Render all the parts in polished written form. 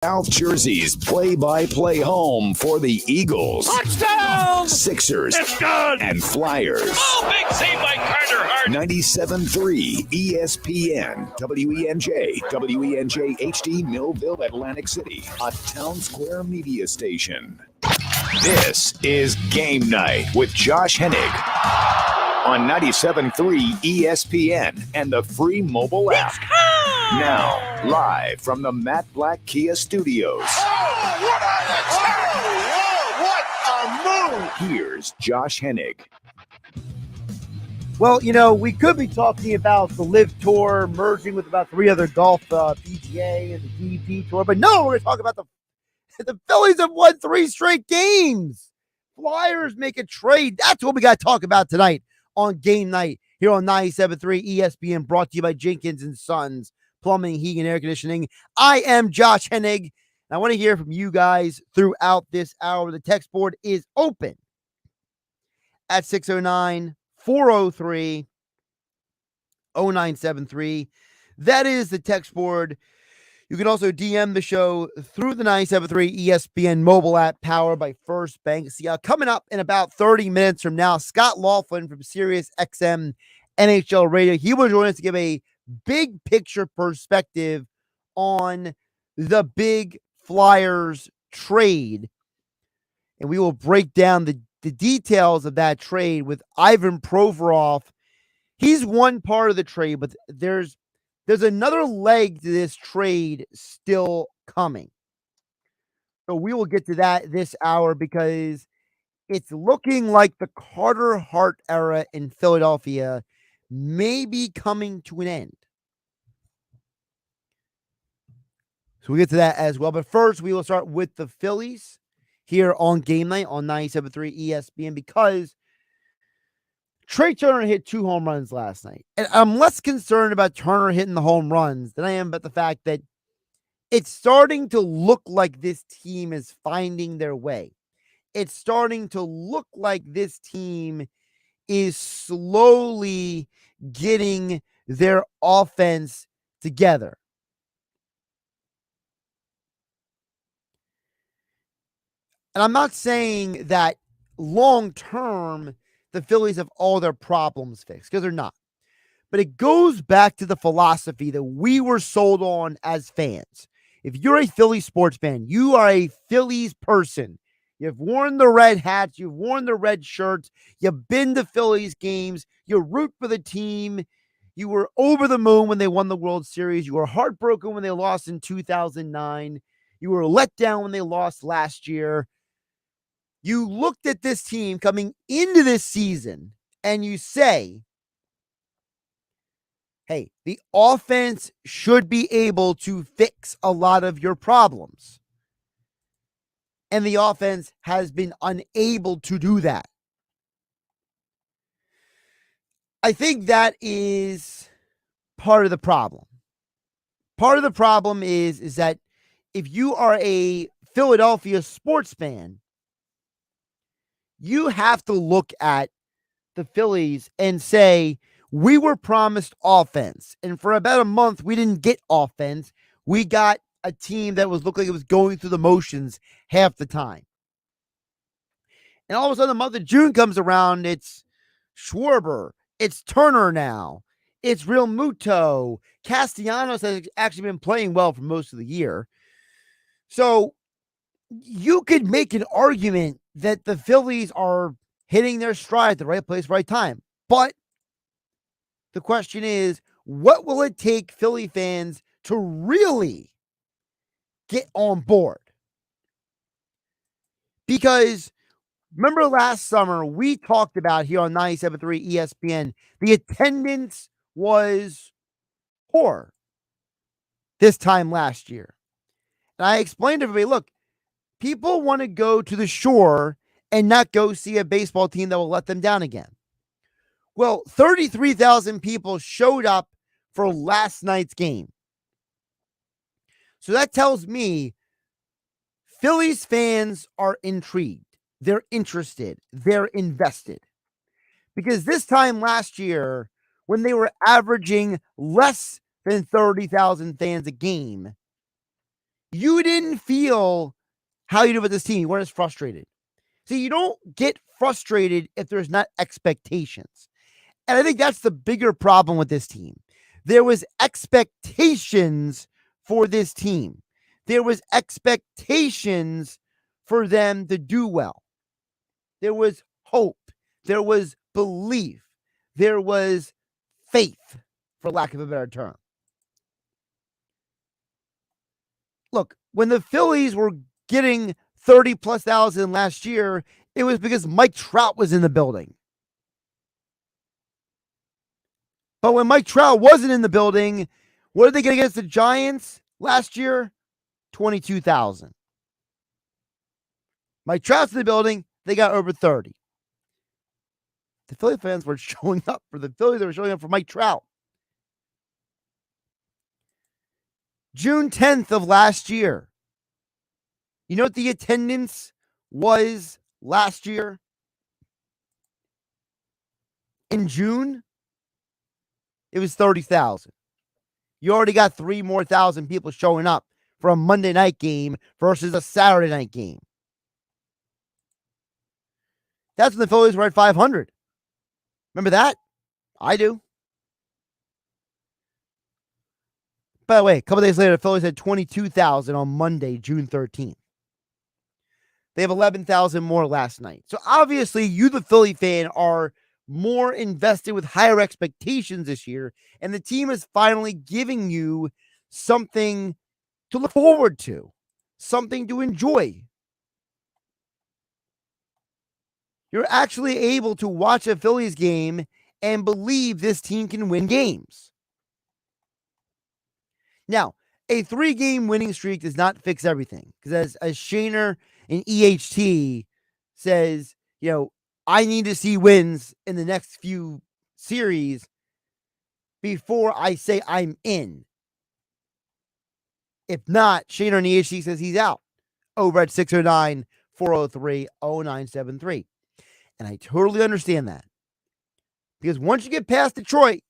South Jersey's play-by-play home for the Eagles, Touchdown! Sixers, It's good! and Flyers. Oh, big save by Carter Hart. 97.3 ESPN, WENJ, WENJ HD, Millville, Atlantic City, a Town Square media station. This is Game Night with Josh Hennig on 97.3 ESPN and the free mobile app. Now, live from the Matt Black Kia Studios. Oh, what a move! Here's Josh Hennig. Well, you know, we could be talking about the Live Tour merging with about three other golf, PGA and the DP Tour, but no, we're going to talk about the Phillies have won 3 straight games. Flyers make a trade. That's what we got to talk about tonight on Game Night here on 97.3 ESPN, brought to you by Jenkins & Sons Plumbing, Heating, and Air Conditioning. I am Josh Hennig, and I want to hear from you guys throughout this hour. The text board is open at 609-403-0973. That is the text board. You can also DM the show through the 97.3 ESPN mobile app powered by First Bank. See, coming up in about 30 minutes from now, Scott Laughlin from SiriusXM NHL Radio. He will join us to give a big picture perspective on the big Flyers trade. And we will break down the details of that trade with Ivan Provorov. He's one part of the trade, but there's another leg to this trade still coming. So we will get to that this hour because it's looking like the Carter Hart era in Philadelphia may be coming to an end. So we get to that as well. But first, we will start with the Phillies here on Game Night on 97.3 ESPN because Trey Turner hit 2 home runs last night. And I'm less concerned about Turner hitting the home runs than I am about the fact that it's starting to look like this team is finding their way. It's starting to look like this team is slowly getting their offense together. And I'm not saying that long term the Phillies have all their problems fixed, because they're not. But it goes back to the philosophy that we were sold on as fans. If you're a Phillies sports fan, you are a Phillies person. You've worn the red hats, you've worn the red shirts, you've been to Phillies games, you root for the team, you were over the moon when they won the World Series, you were heartbroken when they lost in 2009, you were let down when they lost last year. You looked at this team coming into this season and you say, hey, the offense should be able to fix a lot of your problems. And the offense has been unable to do that. I think that is part of the problem. Part of the problem is that if you are a Philadelphia sports fan, you have to look at the Phillies and say, we were promised offense. And for about a month, we didn't get offense. We got a team that looked like it was going through the motions half the time. And all of a sudden, the month of June comes around. It's Schwarber. It's Turner now. It's Real Muto. Castellanos has actually been playing well for most of the year. So you could make an argument that the Phillies are hitting their stride at the right place, right time. But the question is, what will it take Philly fans to really get on board? Because remember last summer, we talked about here on 97.3 ESPN, the attendance was poor this time last year. And I explained to everybody, look, people want to go to the Shore and not go see a baseball team that will let them down again. Well, 33,000 people showed up for last night's game. So that tells me Phillies fans are intrigued. They're interested. They're invested. Because this time last year, when they were averaging less than 30,000 fans a game, You didn't feel how you did with this team. You weren't as frustrated. See, you don't get frustrated if there's not expectations. And I think that's the bigger problem with this team. There was expectations for this team. There was expectations for them to do well. There was hope. There was belief. There was faith, for lack of a better term. Look, when the Phillies were getting 30 plus thousand last year, it was because Mike Trout was in the building. But when Mike Trout wasn't in the building, what did they get against the Giants last year? 22,000. Mike Trout's in the building, they got over 30. The Philly fans were showing up for the Phillies, they were showing up for Mike Trout. June 10th of last year. You know what the attendance was last year? In June, it was 30,000. You already got 3 more thousand people showing up for a Monday night game versus a Saturday night game. That's when the Phillies were at 500. Remember that? I do. By the way, a couple days later, the Phillies had 22,000 on Monday, June 13th. They have 11,000 more last night. So obviously, you, the Philly fan, are more invested with higher expectations this year, and the team is finally giving you something to look forward to, something to enjoy. You're actually able to watch a Phillies game and believe this team can win games. Now, a 3-game winning streak does not fix everything, because as Shaner and EHT says, I need to see wins in the next few series before I say I'm in. If not, Shaner and EHT says he's out over at 609-403-0973. And I totally understand that. Because once you get past Detroit,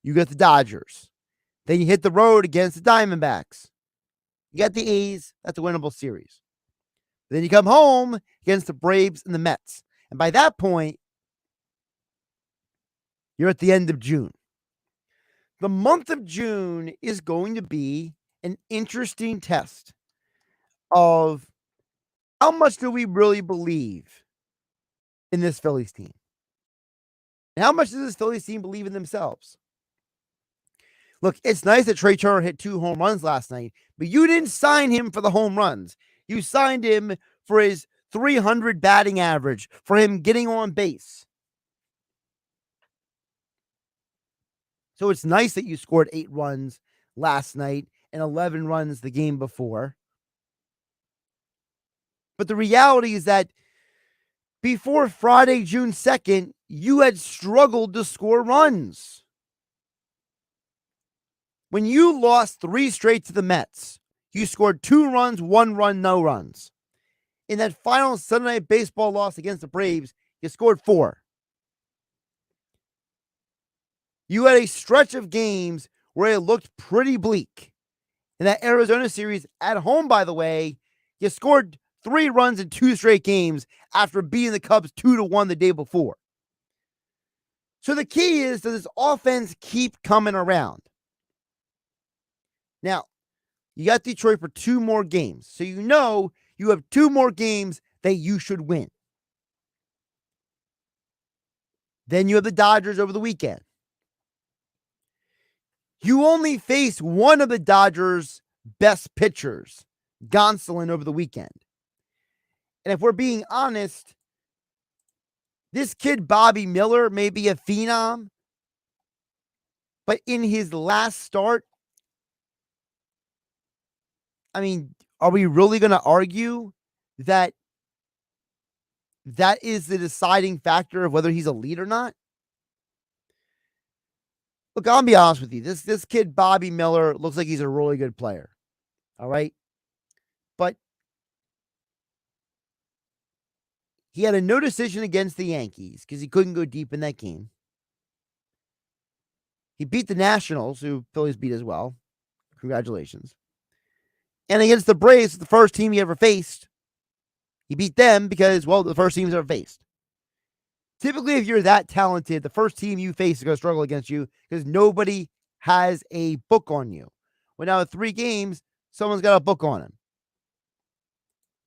you get the Dodgers. Then you hit the road against the Diamondbacks. You got the A's. That's a winnable series. Then you come home against the Braves and the Mets. And by that point, you're at the end of June. The month of June is going to be an interesting test of how much do we really believe in this Phillies team? And how much does this Phillies team believe in themselves? Look, it's nice that Trey Turner hit 2 home runs last night, but you didn't sign him for the home runs. You signed him for his 300 batting average, for him getting on base. So it's nice that you scored 8 runs last night and 11 runs the game before. But the reality is that before Friday, June 2nd, you had struggled to score runs. When you lost 3 straight to the Mets, you scored 2 runs, 1 run, no runs. In that final Sunday Night Baseball loss against the Braves, you scored 4. You had a stretch of games where it looked pretty bleak. In that Arizona series at home, by the way, you scored 3 runs in 2 straight games after beating the Cubs 2-1 the day before. So the key is, does this offense keep coming around? Now, you got Detroit for 2 more games. So you have 2 more games that you should win. Then you have the Dodgers over the weekend. You only face one of the Dodgers' best pitchers, Gonsolin, over the weekend. And if we're being honest, this kid Bobby Miller may be a phenom, but in his last start, are we really going to argue that that is the deciding factor of whether he's a lead or not? Look, I'll be honest with you. This kid, Bobby Miller, looks like he's a really good player. All right? But he had a no decision against the Yankees because he couldn't go deep in that game. He beat the Nationals, who Phillies beat as well. Congratulations. And against the Braves, the first team he ever faced, he beat them because, well, the first team he's ever faced. Typically, if you're that talented, the first team you face is going to struggle against you because nobody has a book on you. Well, now with 3 games, someone's got a book on him.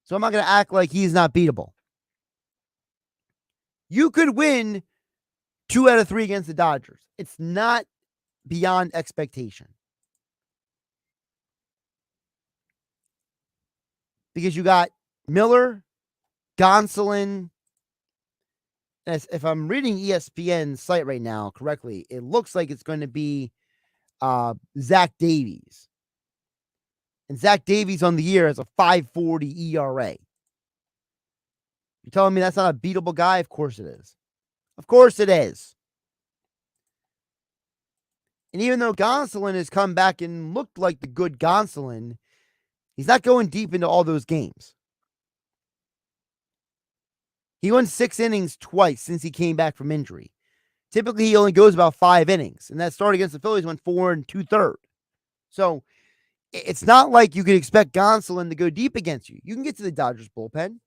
So I'm not going to act like he's not beatable. You could win 2 out of 3 against the Dodgers. It's not beyond expectation. Because you got Miller, Gonsolin. If I'm reading ESPN's site right now correctly, it looks like it's going to be Zach Davies. And Zach Davies on the year has a 5.40 ERA. You're telling me that's not a beatable guy? Of course it is. Of course it is. And even though Gonsolin has come back and looked like the good Gonsolin, he's not going deep into all those games. He won 6 innings twice since he came back from injury. Typically, he only goes about 5 innings. And that start against the Phillies went 4 2/3. So, it's not like you could expect Gonsolin to go deep against you. You can get to the Dodgers bullpen.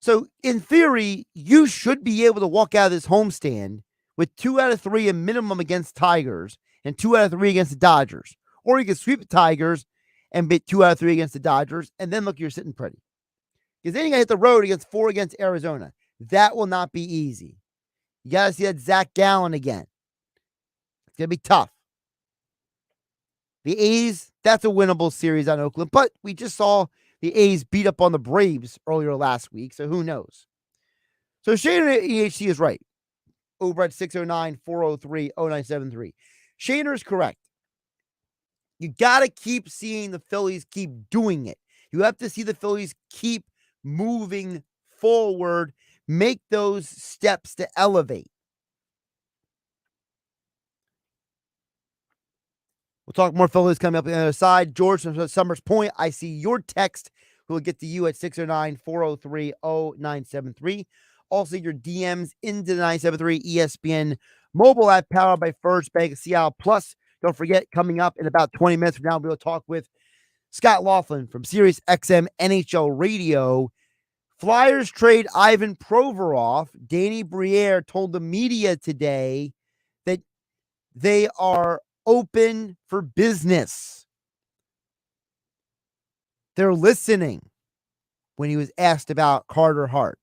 So, in theory, you should be able to walk out of this homestand with 2 out of 3 a minimum against Tigers and 2 out of 3 against the Dodgers. Or you can sweep the Tigers and beat 2 out of 3 against the Dodgers, and then look, you're sitting pretty. Because then you got to hit the road against 4 against Arizona. That will not be easy. You got to see that Zach Gallen again. It's going to be tough. The A's, that's a winnable series on Oakland, but we just saw the A's beat up on the Braves earlier last week, so who knows? So Shaner EHC is right. Over at 609-403-0973. Shaner is correct. You got to keep seeing the Phillies keep doing it. You have to see the Phillies keep moving forward, make those steps to elevate. We'll talk more Phillies coming up on the other side. George from Summers Point, I see your text. We'll get to you at 609-403-0973. Also, your DMs into the 973 ESPN mobile app powered by First Bank of Seattle. Plus, don't forget, coming up in about 20 minutes from now, we'll talk with Scott Laughlin from SiriusXM NHL Radio. Flyers trade Ivan Provorov. Danny Briere told the media today that they are open for business. They're listening when he was asked about Carter Hart.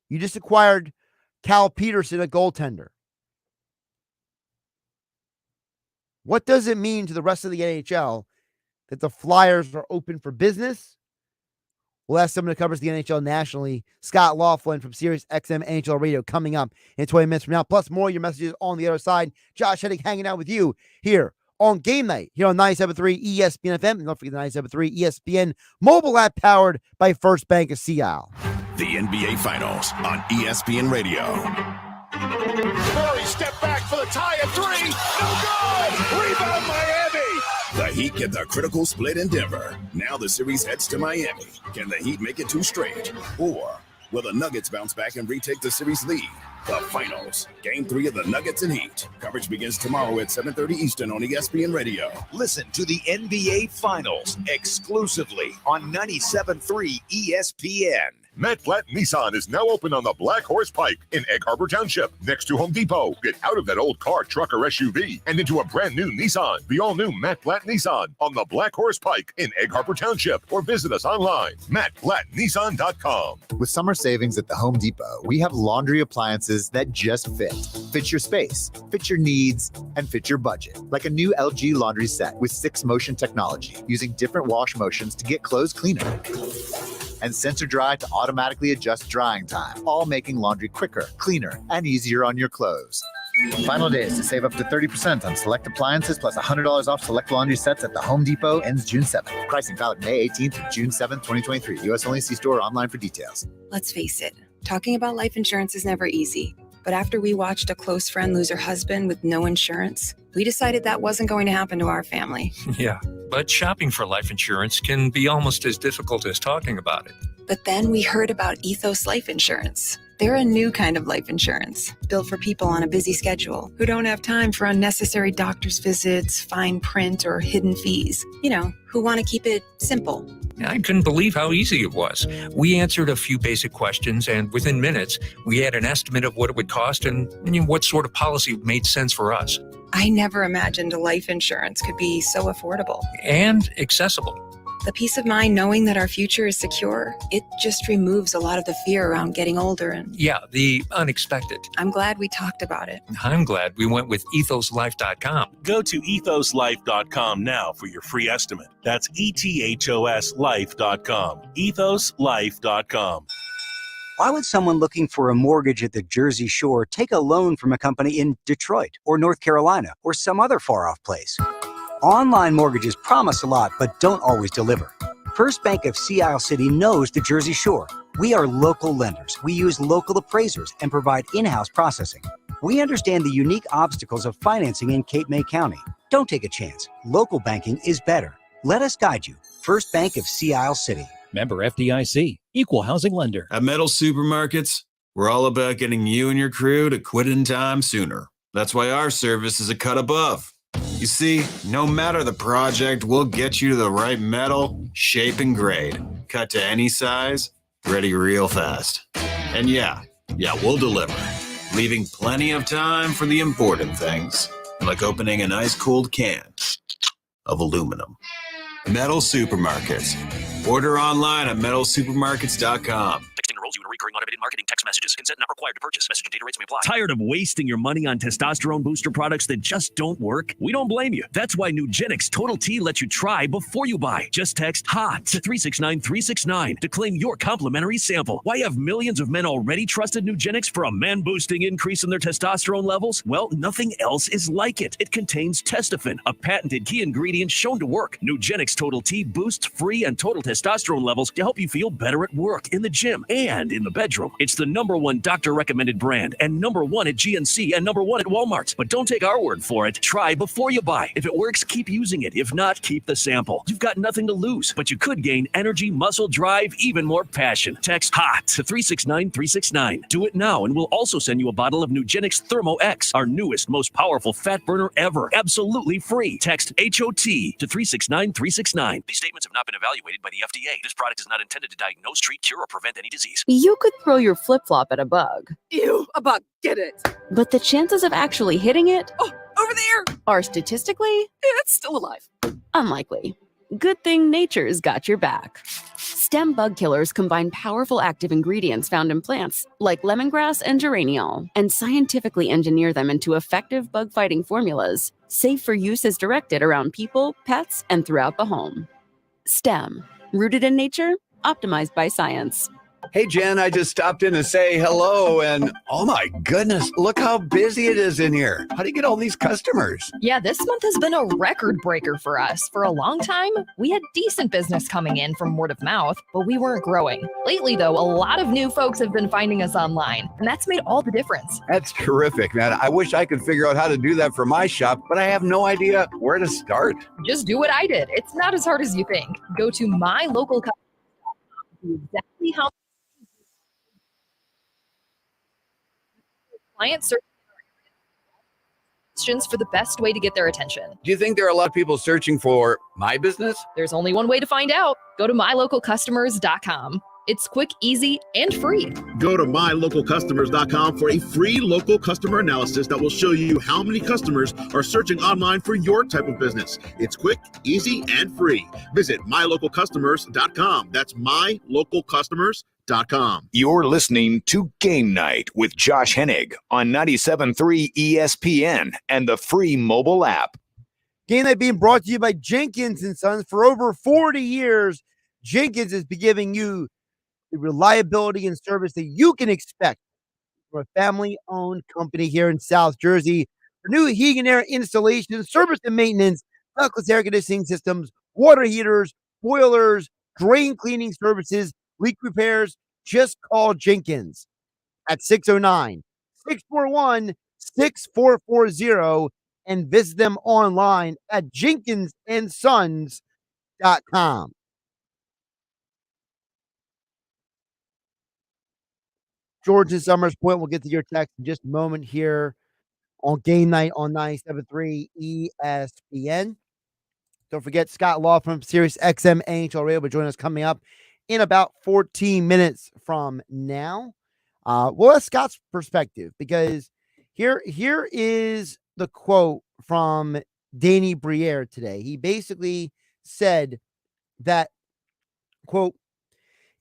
You just acquired Cal Peterson, a goaltender. What does it mean to the rest of the NHL that the Flyers are open for business? We'll ask someone who covers the NHL nationally, Scott Laughlin from SiriusXM NHL Radio, coming up in 20 minutes from now. Plus more of your messages on the other side. Josh Hennig hanging out with you here on Game Night, here on 97.3 ESPN FM. And don't forget the 97.3 ESPN mobile app powered by First Bank of Seattle. The NBA Finals on ESPN Radio. Murray step back for the tie at 3. No good. Rebound Miami. The Heat get the critical split in Denver. Now the series heads to Miami. Can the Heat make it 2 straight? Or will the Nuggets bounce back and retake the series lead? The Finals, Game 3 of the Nuggets and Heat. Coverage begins tomorrow at 7:30 Eastern on ESPN Radio. Listen to the NBA Finals exclusively on 97.3 ESPN. Matt Platt Nissan is now open on the Black Horse Pike in Egg Harbor Township, next to Home Depot. Get out of that old car, truck, or SUV and into a brand new Nissan. The all-new Matt Platt Nissan on the Black Horse Pike in Egg Harbor Township, or visit us online, mattplattnissan.com. With summer savings at the Home Depot, we have laundry appliances that just fit. Fit your space, fit your needs, and fit your budget. Like a new LG laundry set with 6 motion technology, using different wash motions to get clothes cleaner. And sensor dry to automatically adjust drying time, all making laundry quicker, cleaner, and easier on your clothes. Final days to save up to 30% on select appliances plus $100 off select laundry sets at the Home Depot ends June 7th. Pricing valid May 18th to June 7th, 2023. U.S. only. See store or online for details. Let's face it, talking about life insurance is never easy. But after we watched a close friend lose her husband with no insurance, we decided that wasn't going to happen to our family. Yeah, but shopping for life insurance can be almost as difficult as talking about it. But then we heard about Ethos Life Insurance. They're a new kind of life insurance, built for people on a busy schedule who don't have time for unnecessary doctor's visits, fine print, or hidden fees. You know, who want to keep it simple. I couldn't believe how easy it was. We answered a few basic questions, and within minutes, we had an estimate of what it would cost and what sort of policy made sense for us. I never imagined life insurance could be so affordable. And accessible. The peace of mind knowing that our future is secure, it just removes a lot of the fear around getting older and... Yeah, the unexpected. I'm glad we talked about it. I'm glad we went with ethoslife.com. Go to ethoslife.com now for your free estimate. That's ETHOSlife.com. EthosLife.com. Why would someone looking for a mortgage at the Jersey Shore take a loan from a company in Detroit or North Carolina or some other far-off place? Online mortgages promise a lot, but don't always deliver. First Bank of Sea Isle City knows the Jersey Shore. We are local lenders. We use local appraisers and provide in-house processing. We understand the unique obstacles of financing in Cape May County. Don't take a chance. Local banking is better. Let us guide you. First Bank of Sea Isle City. Member FDIC, Equal Housing Lender. At Metal Supermarkets, we're all about getting you and your crew to quit in time sooner. That's why our service is a cut above. You see, no matter the project, we'll get you to the right metal, shape, and grade. Cut to any size, ready real fast. And yeah, we'll deliver. Leaving plenty of time for the important things, like opening an ice-cold can of aluminum. Metal Supermarkets. Order online at metalsupermarkets.com. Texting enrolls you in recurring automated marketing text messages. Consent not required to purchase. Message and data rates may apply. Tired of wasting your money on testosterone booster products that just don't work? We don't blame you. That's why Nugenix Total T lets you try before you buy. Just text HOT to 369-369 to claim your complimentary sample. Why have millions of men already trusted Nugenix for a man-boosting increase in their testosterone levels? Well, nothing else is like it. It contains testofen, a patented key ingredient shown to work. Nugenix Total T boosts free and total testosterone levels to help you feel better at work, in the gym, and in the bedroom. It's the #1 doctor-recommended brand and #1 at GNC and #1 at Walmart. But don't take our word for it. Try before you buy. If it works, keep using it. If not, keep the sample. You've got nothing to lose, but you could gain energy, muscle, drive, even more passion. Text HOT to 369-369. Do it now, and we'll also send you a bottle of Nugenix Thermo X, our newest, most powerful fat burner ever. Absolutely free. Text HOT to 369-369. These statements have not been evaluated by the FDA. This product is not intended to diagnose, treat, cure, or prevent any disease. You could throw your flip-flop at a bug. Ew, a bug, get it. But the chances of actually hitting it over there are statistically, it's still alive. Unlikely. Good thing nature's got your back. Stem bug killers combine powerful active ingredients found in plants, like lemongrass and geraniol, and scientifically engineer them into effective bug-fighting formulas, safe for use as directed around people, pets, and throughout the home. Stem. Rooted in nature, optimized by science. Hey, Jen, I just stopped in to say hello, and oh my goodness, look how busy it is in here. How do you get all these customers? Yeah, this month has been a record breaker for us. For a long time, we had decent business coming in from word of mouth, but we weren't growing. Lately, though, a lot of new folks have been finding us online, and that's made all the difference. That's terrific, man. I wish I could figure out how to do that for my shop, but I have no idea where to start. Just do what I did. It's not as hard as you think. Go to mylocal.com. Exactly how clients search questions for the best way to get their attention. Do you think there are a lot of people searching for my business? There's only one way to find out. Go to mylocalcustomers.com. It's quick, easy, and free. Go to mylocalcustomers.com for a free local customer analysis that will show you how many customers are searching online for your type of business. It's quick, easy, and free. Visit mylocalcustomers.com. That's mylocalcustomers.com. You're listening to Game Night with Josh Hennig on 97.3 ESPN and the free mobile app. Game Night being brought to you by Jenkins & Sons. For over 40 years, Jenkins has been giving you the reliability and service that you can expect from a family-owned company here in South Jersey. For new heating and air installation, service and maintenance, ductless air conditioning systems, water heaters, boilers, drain cleaning services, leak repairs, just call Jenkins at 609-641-6440 and visit them online at jenkinsandsons.com. George and Summers Point. We'll get to your text in just a moment here on Game Night on 97.3 ESPN. Don't forget Scott Laughlin from SiriusXM NHL Radio will join us coming up in about 14 minutes from now. We'll have Scott's perspective because here is the quote from Danny Briere today. He basically said that, quote,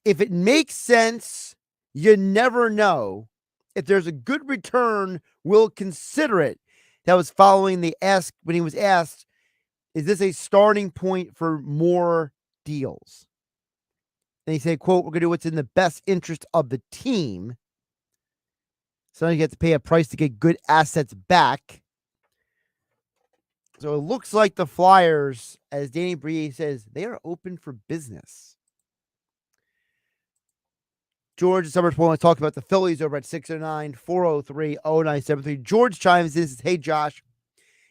if it makes sense, you never know. If there's a good return, we'll consider it. That was following the ask when he was asked, is this a starting point for more deals? And he said, quote, we're going to do what's in the best interest of the team. Sometimes you have to pay a price to get good assets back. So it looks like the Flyers, as Danny Briere says, they are open for business. George and Summers want to talk about the Phillies over at 609-403-0973. George chimes in and says, hey, Josh,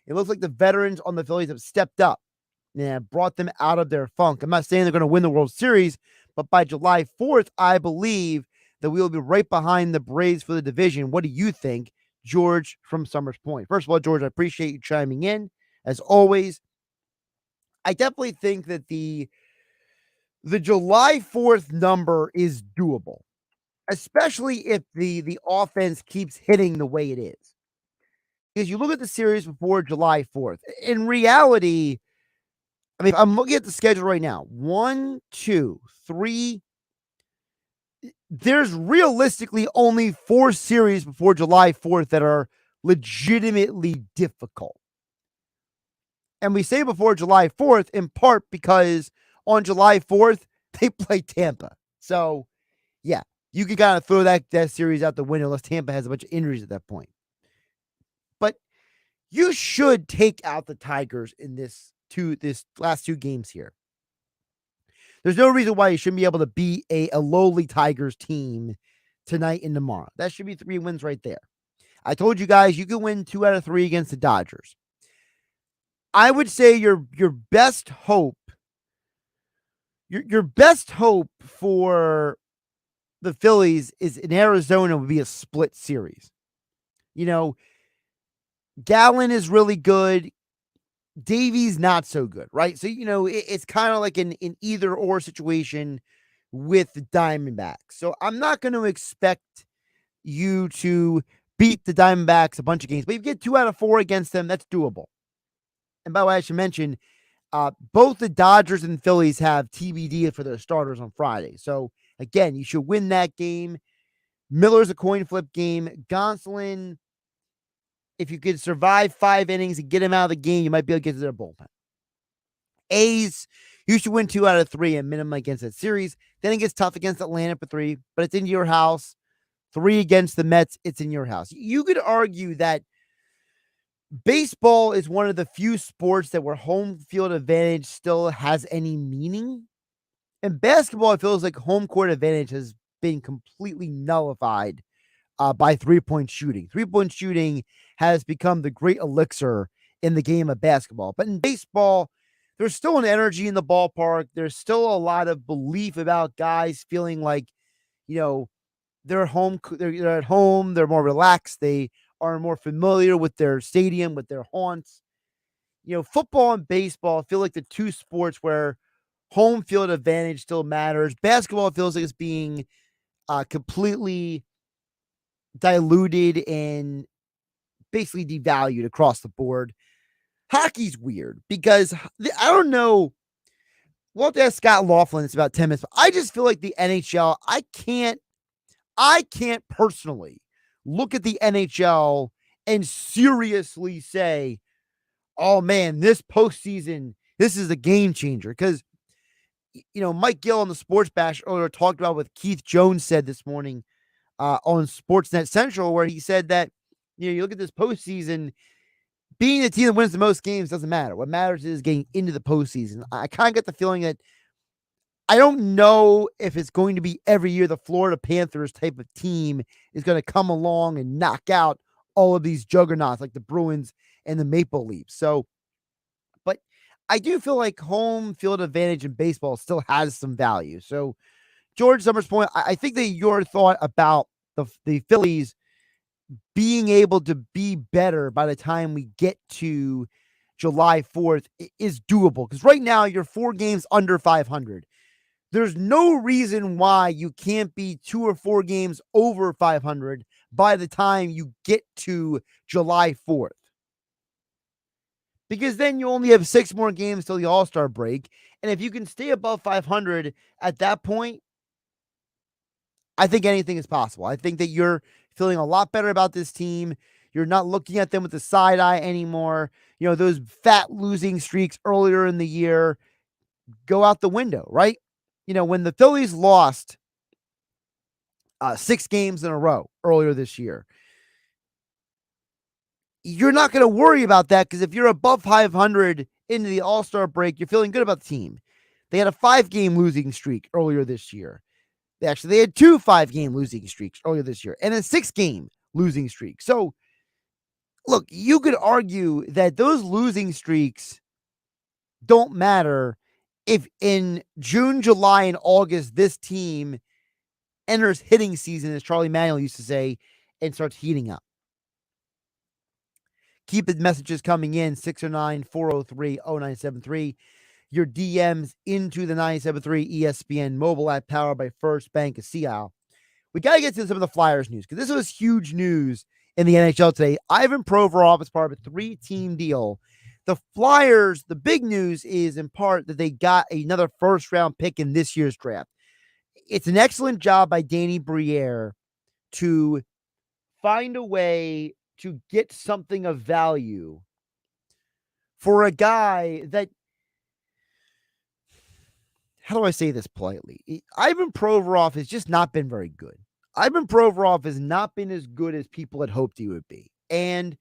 it looks like the veterans on the Phillies have stepped up and brought them out of their funk. I'm not saying they're going to win the World Series, but by July 4th, I believe that we will be right behind the Braves for the division. What do you think, George from Summers Point? First of all, George, I appreciate you chiming in. As always, I definitely think that the July 4th number is doable, especially if the offense keeps hitting the way it is. Because you look at the series before July 4th. In reality, I mean, I'm looking at the schedule right now. 1, 2, 3. There's realistically only 4 series before July 4th that are legitimately difficult. And we say before July 4th in part because on July 4th, they play Tampa. So, yeah, you can kind of throw that series out the window unless Tampa has a bunch of injuries at that point. But you should take out the Tigers in this last 2 games here. There's no reason why you shouldn't be able to beat a lowly Tigers team tonight and tomorrow. That should be 3 wins right there. I told you guys you can win 2 out of 3 against the Dodgers. I would say your best hope, your best hope for the Phillies is in Arizona would be a split series. You know, Gallen is really good. Davies not so good, right? So, you know, it's kind of like an either or situation with the Diamondbacks. So I'm not going to expect you to beat the Diamondbacks a bunch of games, but if you get 2 out of 4 against them, that's doable. And by the way, I should mention, both the Dodgers and Phillies have TBD for their starters on Friday. So again, you should win that game. Miller's a coin flip game. Gonsolin, if you could survive 5 innings and get him out of the game, you might be able to get to their bullpen. A's, you should win 2 out of 3 at minimum against that series. Then it gets tough against Atlanta for 3, but it's in your house. 3 against the Mets, it's in your house. You could argue that baseball is one of the few sports that where home field advantage still has any meaning. And basketball, it feels like home court advantage has been completely nullified by 3-point shooting. 3-point shooting has become the great elixir in the game of basketball. But in baseball, there's still an energy in the ballpark. There's still a lot of belief about guys feeling like, you know, they're at home. They're more relaxed. They are more familiar with their stadium, with their haunts. You know, football and baseball feel like the 2 sports where home field advantage still matters. Basketball feels like it's being completely diluted and basically devalued across the board. Hockey's weird because I don't know. We'll have to ask Scott Laughlin. It's about 10 minutes. But I just feel like the NHL, I can't personally look at the NHL and seriously say, oh man, this postseason, this is a game changer. Because, you know, Mike Gill on the Sports Bash earlier talked about what Keith Jones said this morning on Sportsnet Central, where he said that, you know, you look at this postseason, being the team that wins the most games doesn't matter. What matters is getting into the postseason. I kind of get the feeling that I don't know if it's going to be every year the Florida Panthers type of team is going to come along and knock out all of these juggernauts like the Bruins and the Maple Leafs. So, but I do feel like home field advantage in baseball still has some value. So, George Summers Point, I think that your thought about the Phillies being able to be better by the time we get to July 4th is doable. Because right now you're 4 games under 500. There's no reason why you can't be 2 or 4 games over 500 by the time you get to July 4th. Because then you only have 6 more games till the All-Star break. And if you can stay above 500 at that point, I think anything is possible. I think that you're feeling a lot better about this team. You're not looking at them with the side eye anymore. Those fat losing streaks earlier in the year go out the window, right? When the Phillies lost 6 games in a row earlier this year, you're not going to worry about that because if you're above 500 into the All-Star break, you're feeling good about the team. They had a 5-game losing streak earlier this year. They had 2 5-game losing streaks earlier this year and a 6-game losing streak. So, look, you could argue that those losing streaks don't matter if in June, July, and August, this team enters hitting season, as Charlie Manuel used to say, and starts heating up. Keep the messages coming in, 609-403-0973. Your DMs into the 97.3 ESPN mobile app powered by First Bank of Seattle. We got to get to some of the Flyers news because this was huge news in the NHL today. Ivan Provorov is part of a 3-team deal. The Flyers, the big news is in part that they got another first-round pick in this year's draft. It's an excellent job by Danny Briere to find a way to get something of value for a guy that, how do I say this politely? Ivan Provorov has just not been very good. Ivan Provorov has not been as good as people had hoped he would be. And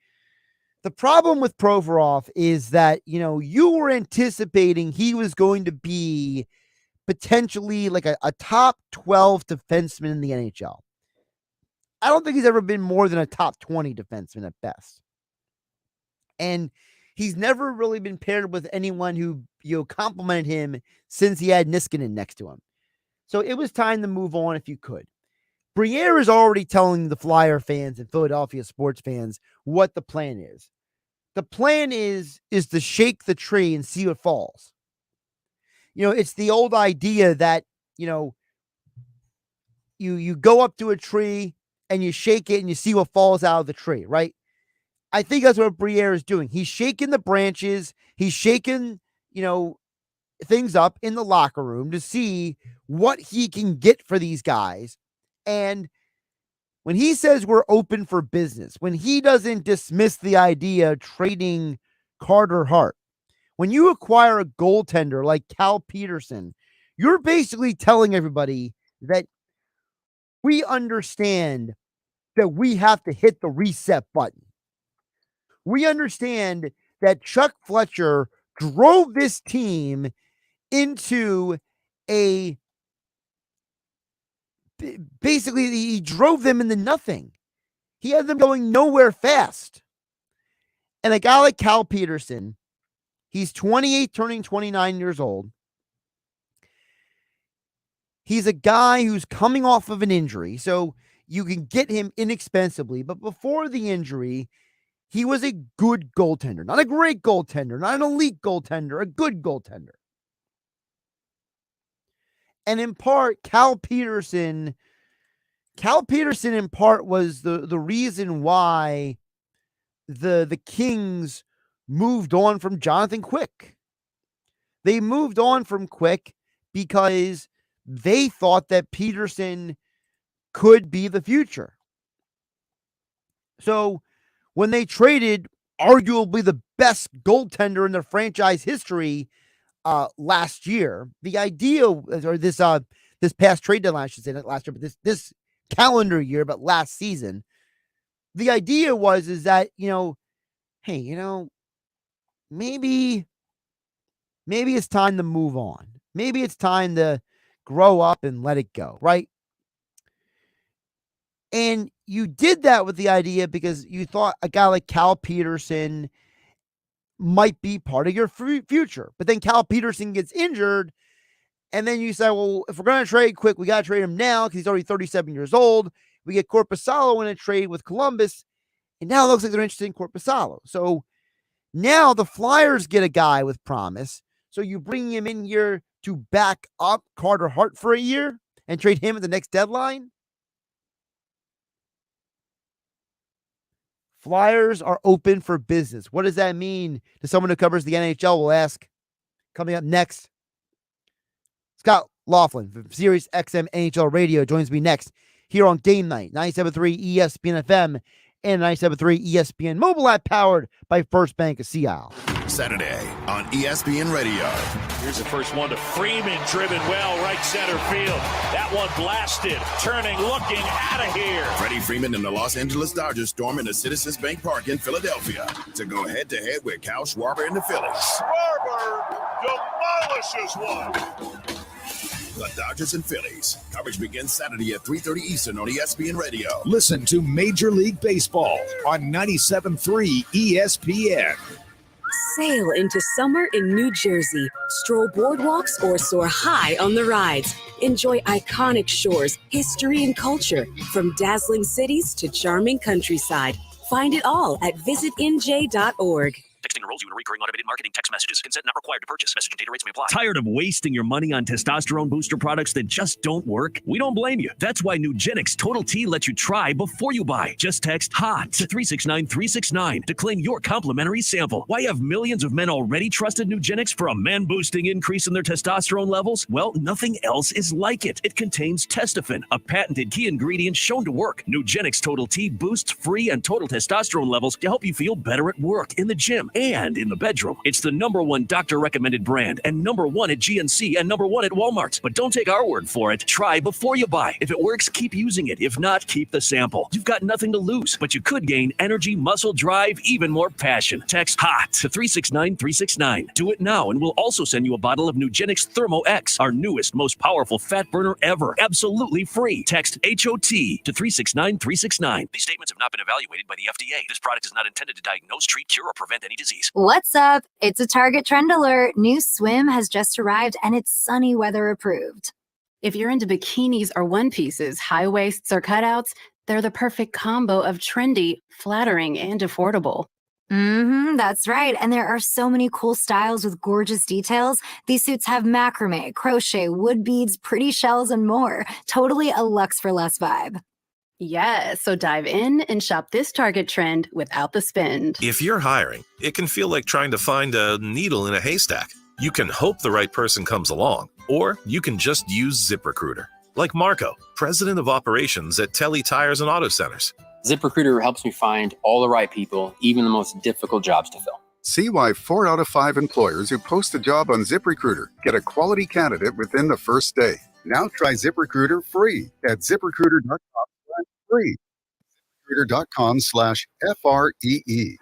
the problem with Provorov is that, you were anticipating he was going to be potentially like a top 12 defenseman in the NHL. I don't think he's ever been more than a top 20 defenseman at best. And he's never really been paired with anyone who, complimented him since he had Niskanen next to him. So it was time to move on if you could. Briere is already telling the Flyer fans and Philadelphia sports fans what the plan is. The plan is to shake the tree and see what falls. It's the old idea that, you go up to a tree and you shake it and you see what falls out of the tree, right? I think that's what Briere is doing. He's shaking the branches. He's shaking, things up in the locker room to see what he can get for these guys. And when he says we're open for business, when he doesn't dismiss the idea of trading Carter Hart, when you acquire a goaltender like Cal Peterson, you're basically telling everybody that we understand that we have to hit the reset button. We understand that Chuck Fletcher drove this team into basically he drove them into nothing. He had them going nowhere fast. And a guy like Cal Peterson, he's 28, turning 29 years old. He's a guy who's coming off of an injury, so you can get him inexpensively. But before the injury, he was a good goaltender. Not a great goaltender, not an elite goaltender, a good goaltender. And in part, Cal Peterson in part was the reason why the Kings moved on from Jonathan Quick. They moved on from Quick because they thought that Peterson could be the future. So when they traded arguably the best goaltender in their franchise history last year, the idea, or this past trade deadline, I should say, not last year, but this calendar year, but last season, the idea is that, hey, maybe it's time to move on. Maybe it's time to grow up and let it go, right? And you did that with the idea because you thought a guy like Cal Peterson might be part of your future. But then Cal Peterson gets injured, and then you say, well, if we're going to trade Quick, we got to trade him now because he's already 37 years old. We get Korpisalo in a trade with Columbus, and now it looks like they're interested in Korpisalo. So now the Flyers get a guy with promise. So you bring him in here to back up Carter Hart for a year and trade him at the next deadline? Flyers are open for business. What does that mean to someone who covers the NHL? We'll ask. Coming up next, Scott Laughlin from SiriusXM NHL Radio joins me next here on Game Night, 97.3 ESPN FM and 97.3 ESPN mobile app, powered by First Bank of Sea Isle. Saturday on ESPN Radio. Here's the first one to Freeman, driven well, right center field. That one blasted, turning, looking, out of here. Freddie Freeman and the Los Angeles Dodgers storm into Citizens Bank Park in Philadelphia to go head-to-head with Kyle Schwarber and the Phillies. Schwarber demolishes one. The Dodgers and Phillies. Coverage begins Saturday at 3:30 Eastern on ESPN Radio. Listen to Major League Baseball on 97.3 ESPN. Sail into summer in New Jersey. Stroll boardwalks or soar high on the rides. Enjoy iconic shores, history, and culture. From dazzling cities to charming countryside. Find it all at visitnj.org. Texting enrolls you in recurring automated marketing text messages. Consent not required to purchase. Message and data rates may apply. Tired of wasting your money on testosterone booster products that just don't work? We don't blame you. That's why Nugenix Total T lets you try before you buy. Just text HOT to 369-369 to claim your complimentary sample. Why have millions of men already trusted Nugenix for a man-boosting increase in their testosterone levels? Well, nothing else is like it. It contains testofen, a patented key ingredient shown to work. Nugenix Total T boosts free and total testosterone levels to help you feel better at work, in the gym, and in the bedroom. It's the #1 doctor-recommended brand and #1 at GNC and #1 at Walmart. But don't take our word for it. Try before you buy. If it works, keep using it. If not, keep the sample. You've got nothing to lose, but you could gain energy, muscle, drive, even more passion. Text HOT to 369-369. Do it now, and we'll also send you a bottle of Nugenix Thermo X, our newest, most powerful fat burner ever. Absolutely free. Text HOT to 369-369. These statements have not been evaluated by the FDA. This product is not intended to diagnose, treat, cure, or prevent any disease. What's up? It's a Target trend alert. New swim has just arrived and it's sunny weather approved. If you're into bikinis or one pieces, high waists or cutouts, they're the perfect combo of trendy, flattering, and affordable. That's right. And there are so many cool styles with gorgeous details. These suits have macrame, crochet, wood beads, pretty shells, and more. Totally a luxe for less vibe. Yes, so dive in and shop this Target trend without the spend. If you're hiring, it can feel like trying to find a needle in a haystack. You can hope the right person comes along, or you can just use ZipRecruiter. Like Marco, president of operations at Telly Tires and Auto Centers. ZipRecruiter helps me find all the right people, even the most difficult jobs to fill. See why 4 out of 5 employers who post a job on ZipRecruiter get a quality candidate within the first day. Now try ZipRecruiter free at ZipRecruiter.com/free. ZipRecruiter.com/FREE.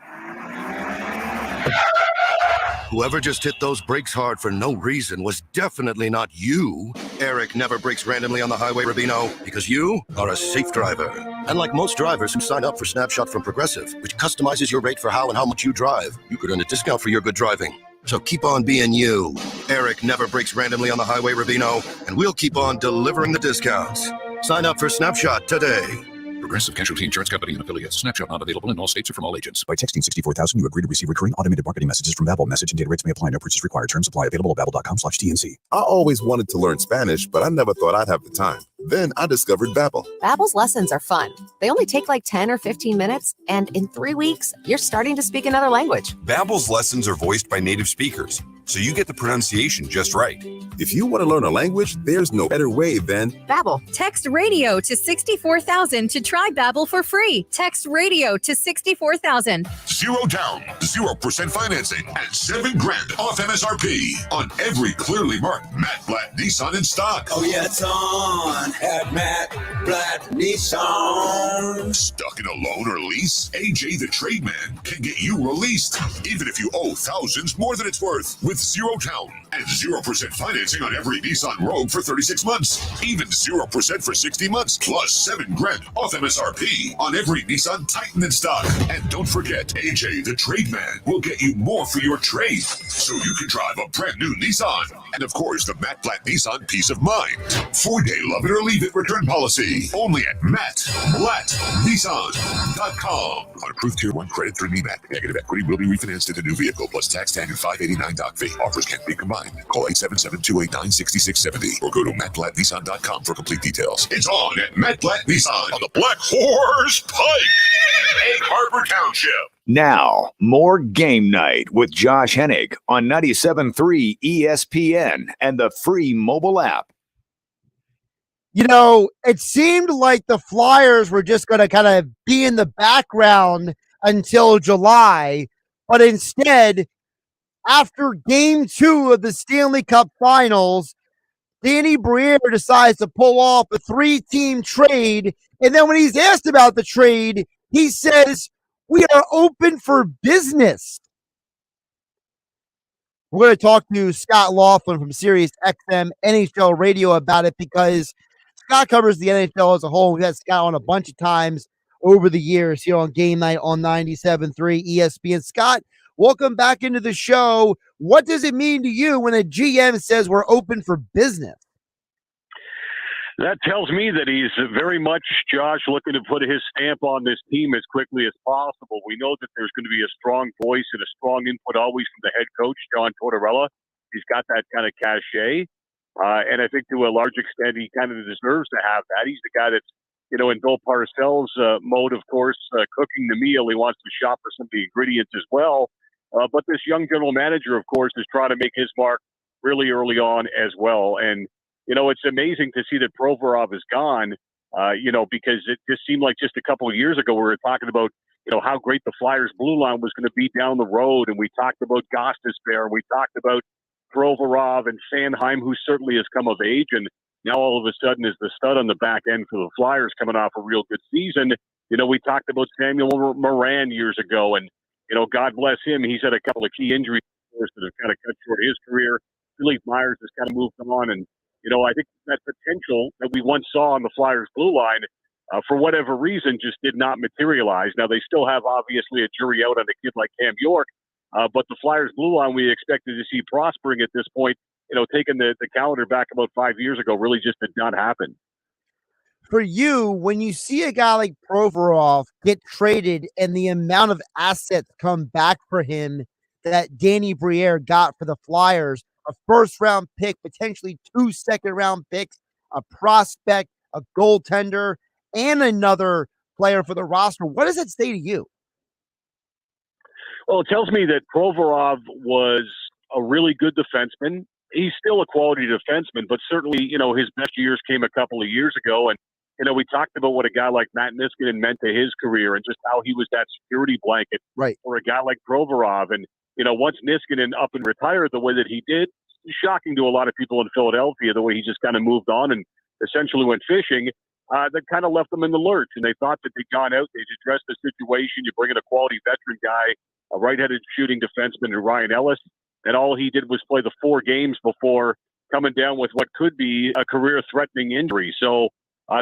Whoever just hit those brakes hard for no reason was definitely not you. Eric never brakes randomly on the highway, Rubino, because you are a safe driver. And like most drivers who sign up for Snapshot from Progressive, which customizes your rate for how and how much you drive, you could earn a discount for your good driving. So keep on being you. Eric never brakes randomly on the highway, Rubino, and we'll keep on delivering the discounts. Sign up for Snapshot today. Progressive Casualty Insurance Company and affiliates. Snapshot not available in all states or from all agents. By texting 64,000, you agree to receive recurring automated marketing messages from Babbel. Message and data rates may apply. No purchase required. Terms apply. Available at babbel.com/TNC. I always wanted to learn Spanish, but I never thought I'd have the time. Then I discovered Babbel. Babbel's lessons are fun. They only take like 10 or 15 minutes, and in 3 weeks, you're starting to speak another language. Babbel's lessons are voiced by native speakers, so you get the pronunciation just right. If you want to learn a language, there's no better way than Babbel. Text radio to 64,000 to try Babbel for free. Text radio to 64,000. 0 down, 0% financing, and $7,000 off MSRP on every clearly marked Matt Blatt Nissan in stock. Oh yeah, it's on at Matt Blatt Nissan. Stuck in a loan or lease? AJ the Trade Man can get you released, even if you owe thousands more than it's worth. With with zero down and 0% financing on every Nissan Rogue for 36 months. Even 0% for 60 months, plus $7,000 off MSRP on every Nissan Titan in stock. And don't forget, AJ, the trade man, will get you more for your trade, so you can drive a brand new Nissan. And of course, the Matt Blatt Nissan Peace of Mind. 4-day love it or leave it return policy. Only at MattBlattNissan.com. On approved Tier 1 credit through NEMAT. Negative equity will be refinanced into new vehicle plus tax tag and $589 doc fee. Offers can't be combined. Call 877-289-6670 or go to MattBlattNissan.com for complete details. It's on at Matt Blatt Nissan on the Black Horse Pike, Egg Harbor Township. Now, more Game Night with Josh Hennig on 97.3 ESPN and the free mobile app. You know, it seemed like the Flyers were just going to kind of be in the background until July, but instead, after Game 2 of the Stanley Cup Finals, Danny Briere decides to pull off a 3-team trade, and then when he's asked about the trade, he says, "We are open for business." We're going to talk to Scott Laughlin from SiriusXM NHL Radio about it because Scott covers the NHL as a whole. We've had Scott on a bunch of times over the years here on Game Night on 97.3 ESPN. Scott, welcome back into the show. What does it mean to you when a GM says we're open for business? That tells me that he's very much, Josh, looking to put his stamp on this team as quickly as possible. We know that there's going to be a strong voice and a strong input always from the head coach, John Tortorella. He's got that kind of cachet. And I think to a large extent, he kind of deserves to have that. He's the guy that's, you know, in Bill Parcells' mode, of course, cooking the meal. He wants to shop for some of the ingredients as well. But this young general manager, of course, is trying to make his mark really early on as well. And, you know, it's amazing to see that Provorov is gone, you know, because it just seemed like just a couple of years ago we were talking about, you know, how great the Flyers blue line was going to be down the road. And we talked about Gostisbehere, and we talked about Provorov and Sanheim, who certainly has come of age. And now all of a sudden is the stud on the back end for the Flyers coming off a real good season. You know, we talked about Samuel Morin years ago, and, you know, God bless him. He's had a couple of key injuries that have kind of cut short his career. Phillies Myers has kind of moved on, and, you know, I think that potential that we once saw on the Flyers blue line, for whatever reason, just did not materialize. Now, they still have, obviously, a jury out on a kid like Cam York, but the Flyers blue line we expected to see prospering at this point, you know, taking the calendar back about 5 years ago, really just did not happen. For you, when you see a guy like Provorov get traded and the amount of assets come back for him that Danny Briere got for the Flyers, a first-round pick, potentially 2 second-round picks, a prospect, a goaltender, and another player for the roster, what does that say to you? Well, it tells me that Provorov was a really good defenseman. He's still a quality defenseman, but certainly, you know, his best years came a couple of years ago. And, you know, we talked about what a guy like Matt Niskanen meant to his career and just how he was that security blanket for a guy like Provorov. And, you know, once Niskanen up and retired the way that he did, it's shocking to a lot of people in Philadelphia, the way he just kind of moved on and essentially went fishing. That kind of left them in the lurch. And they thought that they'd gone out, they'd addressed the situation. You bring in a quality veteran guy, a right-handed shooting defenseman, and Ryan Ellis, and all he did was play the 4 games before coming down with what could be a career-threatening injury. So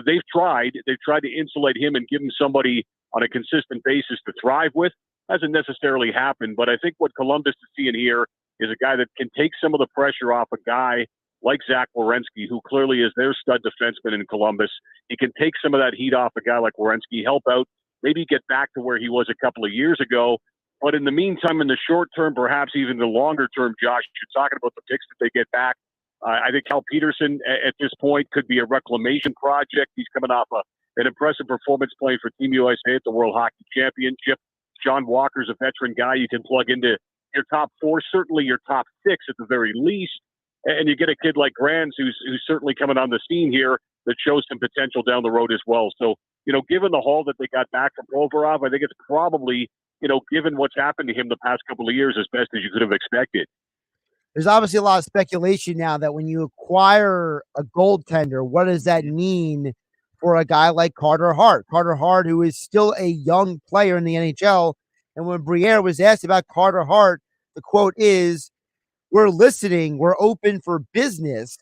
they've tried to insulate him and give him somebody on a consistent basis to thrive with. Hasn't necessarily happened, but I think what Columbus is seeing here is a guy that can take some of the pressure off a guy like Zach Werenski, who clearly is their stud defenseman in Columbus. He can take some of that heat off a guy like Werenski, help out, maybe get back to where he was a couple of years ago. But in the meantime, in the short term, perhaps even the longer term, Josh, you're talking about the picks that they get back. I think Cal Peterson at this point could be a reclamation project. He's coming off an impressive performance playing for Team USA at the World Hockey Championship. John Walker's a veteran guy you can plug into your top 4, certainly your top 6 at the very least. And you get a kid like Granz who's certainly coming on the scene here that shows some potential down the road as well. So, you know, given the haul that they got back from Provorov, I think it's probably, you know, given what's happened to him the past couple of years, as best as you could have expected. There's obviously a lot of speculation now that when you acquire a goaltender, what does that mean for a guy like Carter Hart? Carter Hart, who is still a young player in the NHL. And when Briere was asked about Carter Hart, the quote is, we're listening, we're open for business.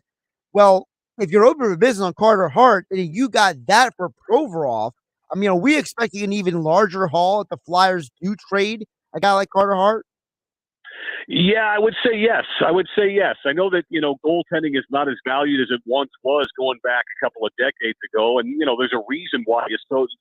Well, if you're open for business on Carter Hart and you got that for Provorov, I mean, are we expecting an even larger haul if the Flyers do trade a guy like Carter Hart? Yeah, I would say yes. I know that, goaltending is not as valued as it once was going back a couple of decades ago. And, there's a reason why you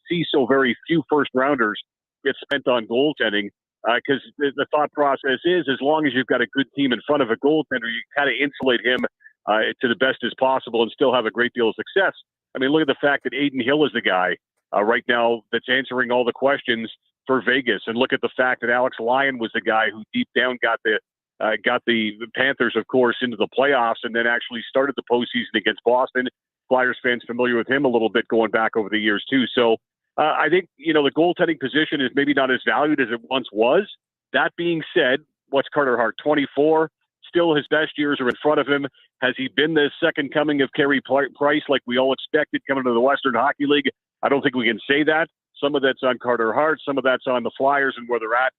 see so very few first-rounders get spent on goaltending, because the thought process is as long as you've got a good team in front of a goaltender, you kind of insulate him to the best as possible and still have a great deal of success. I mean, look at the fact that Adin Hill is the guy right now that's answering all the questions for Vegas, and look at the fact that Alex Lyon was the guy who deep down got the Panthers, of course, into the playoffs, and then actually started the postseason against Boston. Flyers fans familiar with him a little bit going back over the years too. So I think the goaltending position is maybe not as valued as it once was. That being said, what's Carter Hart? 24. Still, his best years are in front of him. Has he been the second coming of Carey Price like we all expected coming to the Western Hockey League? I don't think we can say that. Some of that's on Carter Hart. Some of that's on the Flyers and where they're at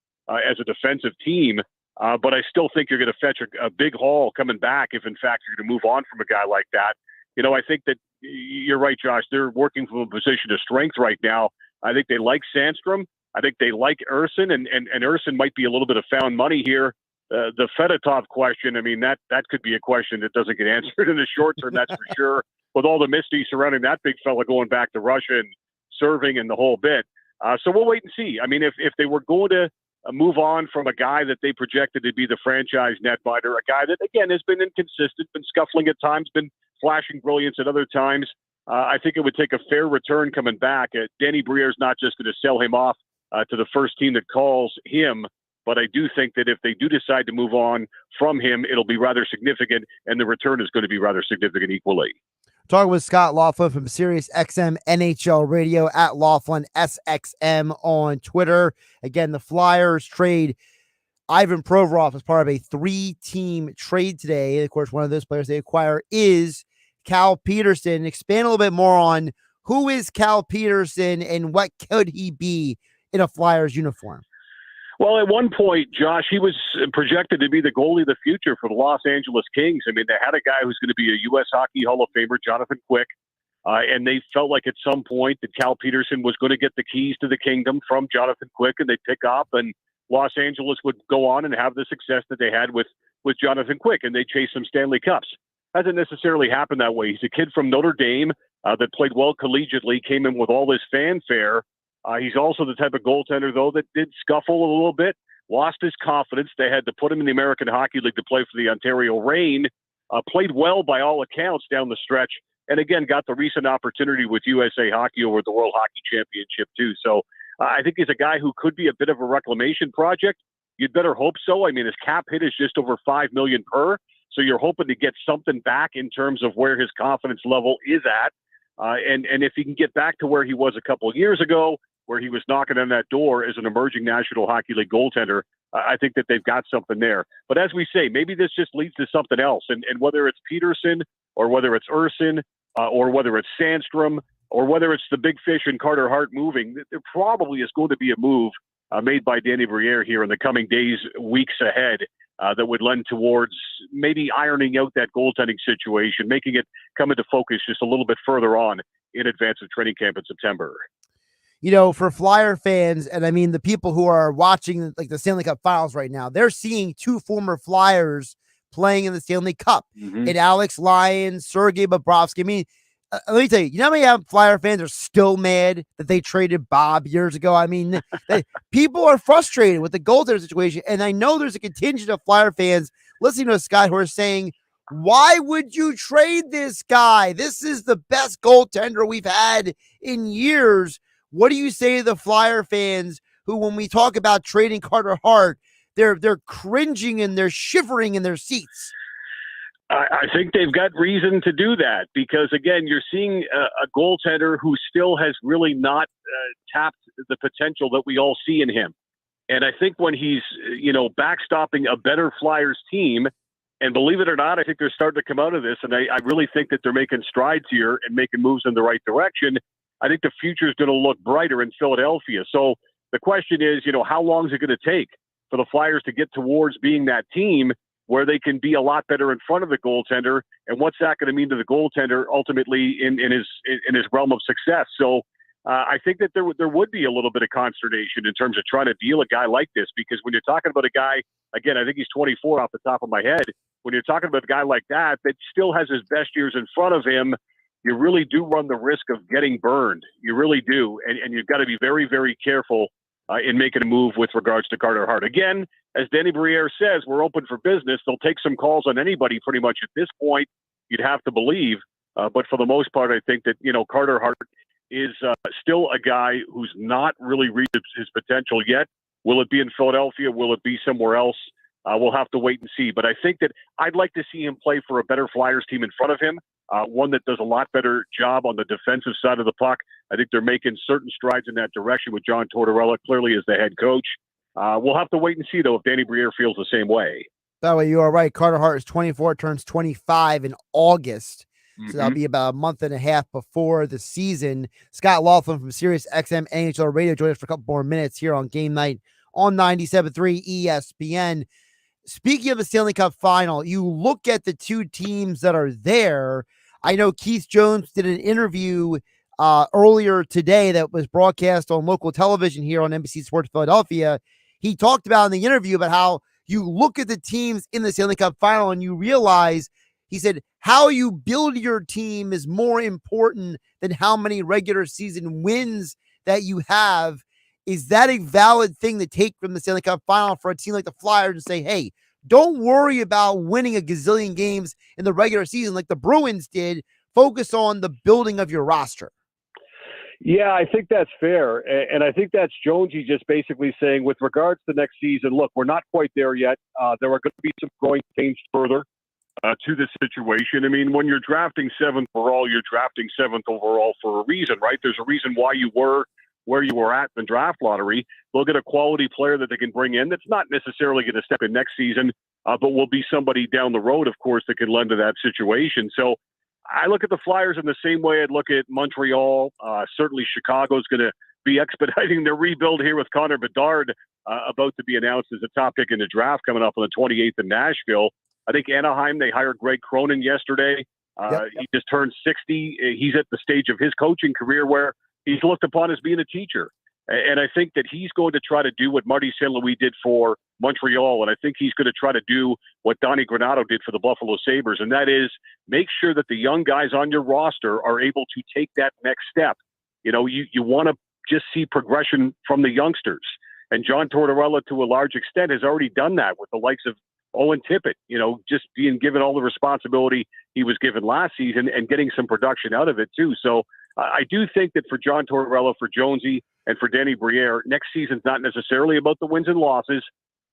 as a defensive team. But I still think you're going to fetch a big haul coming back if, in fact, you're going to move on from a guy like that. I think that you're right, Josh. They're working from a position of strength right now. I think they like Sandstrom. I think they like Urson, and Urson might be a little bit of found money here. The Fedotov question, I mean, that could be a question that doesn't get answered in the short term, that's for sure, with all the mystery surrounding that big fella going back to Russia and serving and the whole bit. So we'll wait and see. I mean, if they were going to move on from a guy that they projected to be the franchise netminder, a guy that, again, has been inconsistent, been scuffling at times, been flashing brilliance at other times, I think it would take a fair return coming back. Danny Briere's not just going to sell him off to the first team that calls him, but I do think that if they do decide to move on from him, it'll be rather significant, and the return is going to be rather significant equally. Talking with Scott Laughlin from SiriusXM NHL Radio at Laughlin SXM on Twitter. Again, the Flyers trade Ivan Provorov as part of a 3-team trade today. And of course, one of those players they acquire is Cal Peterson. Expand a little bit more on who is Cal Peterson and what could he be in a Flyers uniform? Well, at one point, Josh, he was projected to be the goalie of the future for the Los Angeles Kings. I mean, they had a guy who's going to be a U.S. Hockey Hall of Famer, Jonathan Quick, and they felt like at some point that Cal Peterson was going to get the keys to the kingdom from Jonathan Quick, and they'd pick up, and Los Angeles would go on and have the success that they had with Jonathan Quick, and they chase some Stanley Cups. Hasn't necessarily happened that way. He's a kid from Notre Dame that played well collegiately, came in with all this fanfare. He's also the type of goaltender, though, that did scuffle a little bit, lost his confidence. They had to put him in the American Hockey League to play for the Ontario Reign, played well by all accounts down the stretch, and again, got the recent opportunity with USA Hockey over the World Hockey Championship, too. So I think he's a guy who could be a bit of a reclamation project. You'd better hope so. I mean, his cap hit is just over $5 million per, so you're hoping to get something back in terms of where his confidence level is at. And if he can get back to where he was a couple of years ago, where he was knocking on that door as an emerging National Hockey League goaltender, I think that they've got something there. But as we say, maybe this just leads to something else. And whether it's Peterson or whether it's Urson or whether it's Sandstrom or whether it's the big fish and Carter Hart moving, there probably is going to be a move made by Danny Briere here in the coming days, weeks ahead that would lend towards maybe ironing out that goaltending situation, making it come into focus just a little bit further on in advance of training camp in September. For Flyer fans, and I mean the people who are watching like the Stanley Cup Finals right now, they're seeing two former Flyers playing in the Stanley Cup. Mm-hmm. And Alex Lyon, Sergei Bobrovsky. I mean, let me tell you, how many Flyer fans are still mad that they traded Bob years ago? I mean, people are frustrated with the goaltender situation. And I know there's a contingent of Flyer fans listening to Scott who are saying, why would you trade this guy? This is the best goaltender we've had in years. What do you say to the Flyer fans who, when we talk about trading Carter Hart, they're cringing and they're shivering in their seats? I think they've got reason to do that because, again, you're seeing a goaltender who still has really not tapped the potential that we all see in him. And I think when he's, backstopping a better Flyers team, and believe it or not, I think they're starting to come out of this, and I really think that they're making strides here and making moves in the right direction. I think the future is going to look brighter in Philadelphia. So the question is, how long is it going to take for the Flyers to get towards being that team where they can be a lot better in front of the goaltender. And what's that going to mean to the goaltender ultimately in his realm of success? So I think that there would be a little bit of consternation in terms of trying to deal a guy like this, because when you're talking about a guy, again, I think he's 24 off the top of my head. When you're talking about a guy like that still has his best years in front of him, you really do run the risk of getting burned. You really do. And you've got to be very, very careful in making a move with regards to Carter Hart. Again, as Danny Briere says, we're open for business. They'll take some calls on anybody pretty much at this point, you'd have to believe. But for the most part, I think that, Carter Hart is still a guy who's not really reached his potential yet. Will it be in Philadelphia? Will it be somewhere else? We'll have to wait and see. But I think that I'd like to see him play for a better Flyers team in front of him, one that does a lot better job on the defensive side of the puck. I think they're making certain strides in that direction with John Tortorella clearly as the head coach. We'll have to wait and see, though, if Danny Briere feels the same way. That way, you are right. Carter Hart is 24, turns 25 in August. So that'll be about a month and a half before the season. Scott Laughlin from SiriusXM NHL Radio joined us for a couple more minutes here on Game Night on 97.3 ESPN. Speaking of the Stanley Cup final, you look at the two teams that are there. I know Keith Jones did an interview earlier today that was broadcast on local television here on NBC Sports Philadelphia. He talked about in the interview about how you look at the teams in the Stanley Cup final and you realize, he said, how you build your team is more important than how many regular season wins that you have. Is that a valid thing to take from the Stanley Cup final for a team like the Flyers and say, hey, don't worry about winning a gazillion games in the regular season like the Bruins did. Focus on the building of your roster. Yeah, I think that's fair. And I think that's Jonesy just basically saying with regards to next season, look, we're not quite there yet. There are going to be some growing pains further to this situation. I mean, when you're drafting 7th overall, you're drafting 7th overall for a reason, right? There's a reason why you were where you were at in the draft lottery. They'll get a quality player that they can bring in that's not necessarily going to step in next season, but will be somebody down the road, of course, that can lend to that situation. So I look at the Flyers in the same way I'd look at Montreal. Certainly Chicago's going to be expediting their rebuild here with Connor Bedard about to be announced as a top pick in the draft coming up on the 28th in Nashville. I think Anaheim, they hired Greg Cronin yesterday. He just turned 60. He's at the stage of his coaching career where he's looked upon as being a teacher. And I think that he's going to try to do what Marty St. Louis did for Montreal. And I think he's going to try to do what Donnie Granato did for the Buffalo Sabres. And that is make sure that the young guys on your roster are able to take that next step. You want to just see progression from the youngsters. And John Tortorella, to a large extent, has already done that with the likes of Owen Tippett, just being given all the responsibility he was given last season and getting some production out of it too. So I do think that for John Tortorella, for Jonesy, and for Danny Briere, next season's not necessarily about the wins and losses,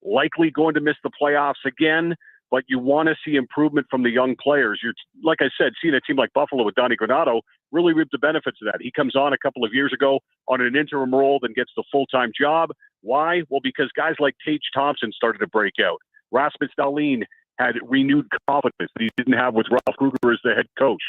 likely going to miss the playoffs again, but you want to see improvement from the young players. You're, like I said, seeing a team like Buffalo with Donnie Granato really reap the benefits of that. He comes on a couple of years ago on an interim role, then gets the full-time job. Why? Well, because guys like Tage Thompson started to break out. Rasmus Dahlin had renewed confidence that he didn't have with Ralph Kruger as the head coach.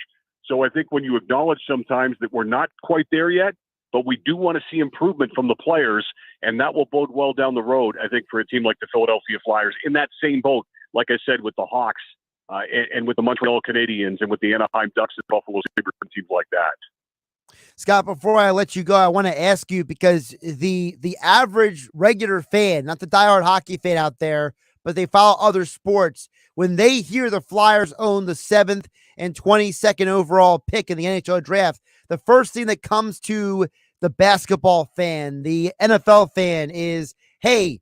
So I think when you acknowledge sometimes that we're not quite there yet, but we do want to see improvement from the players, and that will bode well down the road, I think, for a team like the Philadelphia Flyers in that same boat, like I said, with the Hawks and with the Montreal Canadiens and with the Anaheim Ducks and Buffalo Sabres and teams like that. Scott, before I let you go, I want to ask you, because the average regular fan, not the diehard hockey fan out there, but they follow other sports, when they hear the Flyers own the 7th and 22nd overall pick in the NHL draft, the first thing that comes to the basketball fan, the NFL fan, is, hey,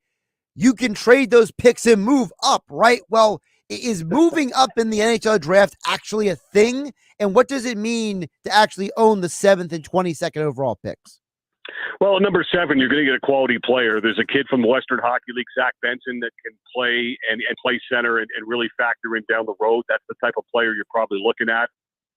you can trade those picks and move up, right? Well, is moving up in the NHL draft actually a thing? And what does it mean to actually own the 7th and 22nd overall picks? Well, at number 7, you're going to get a quality player. There's a kid from the Western Hockey League, Zach Benson, that can play and play center and really factor in down the road. That's the type of player you're probably looking at.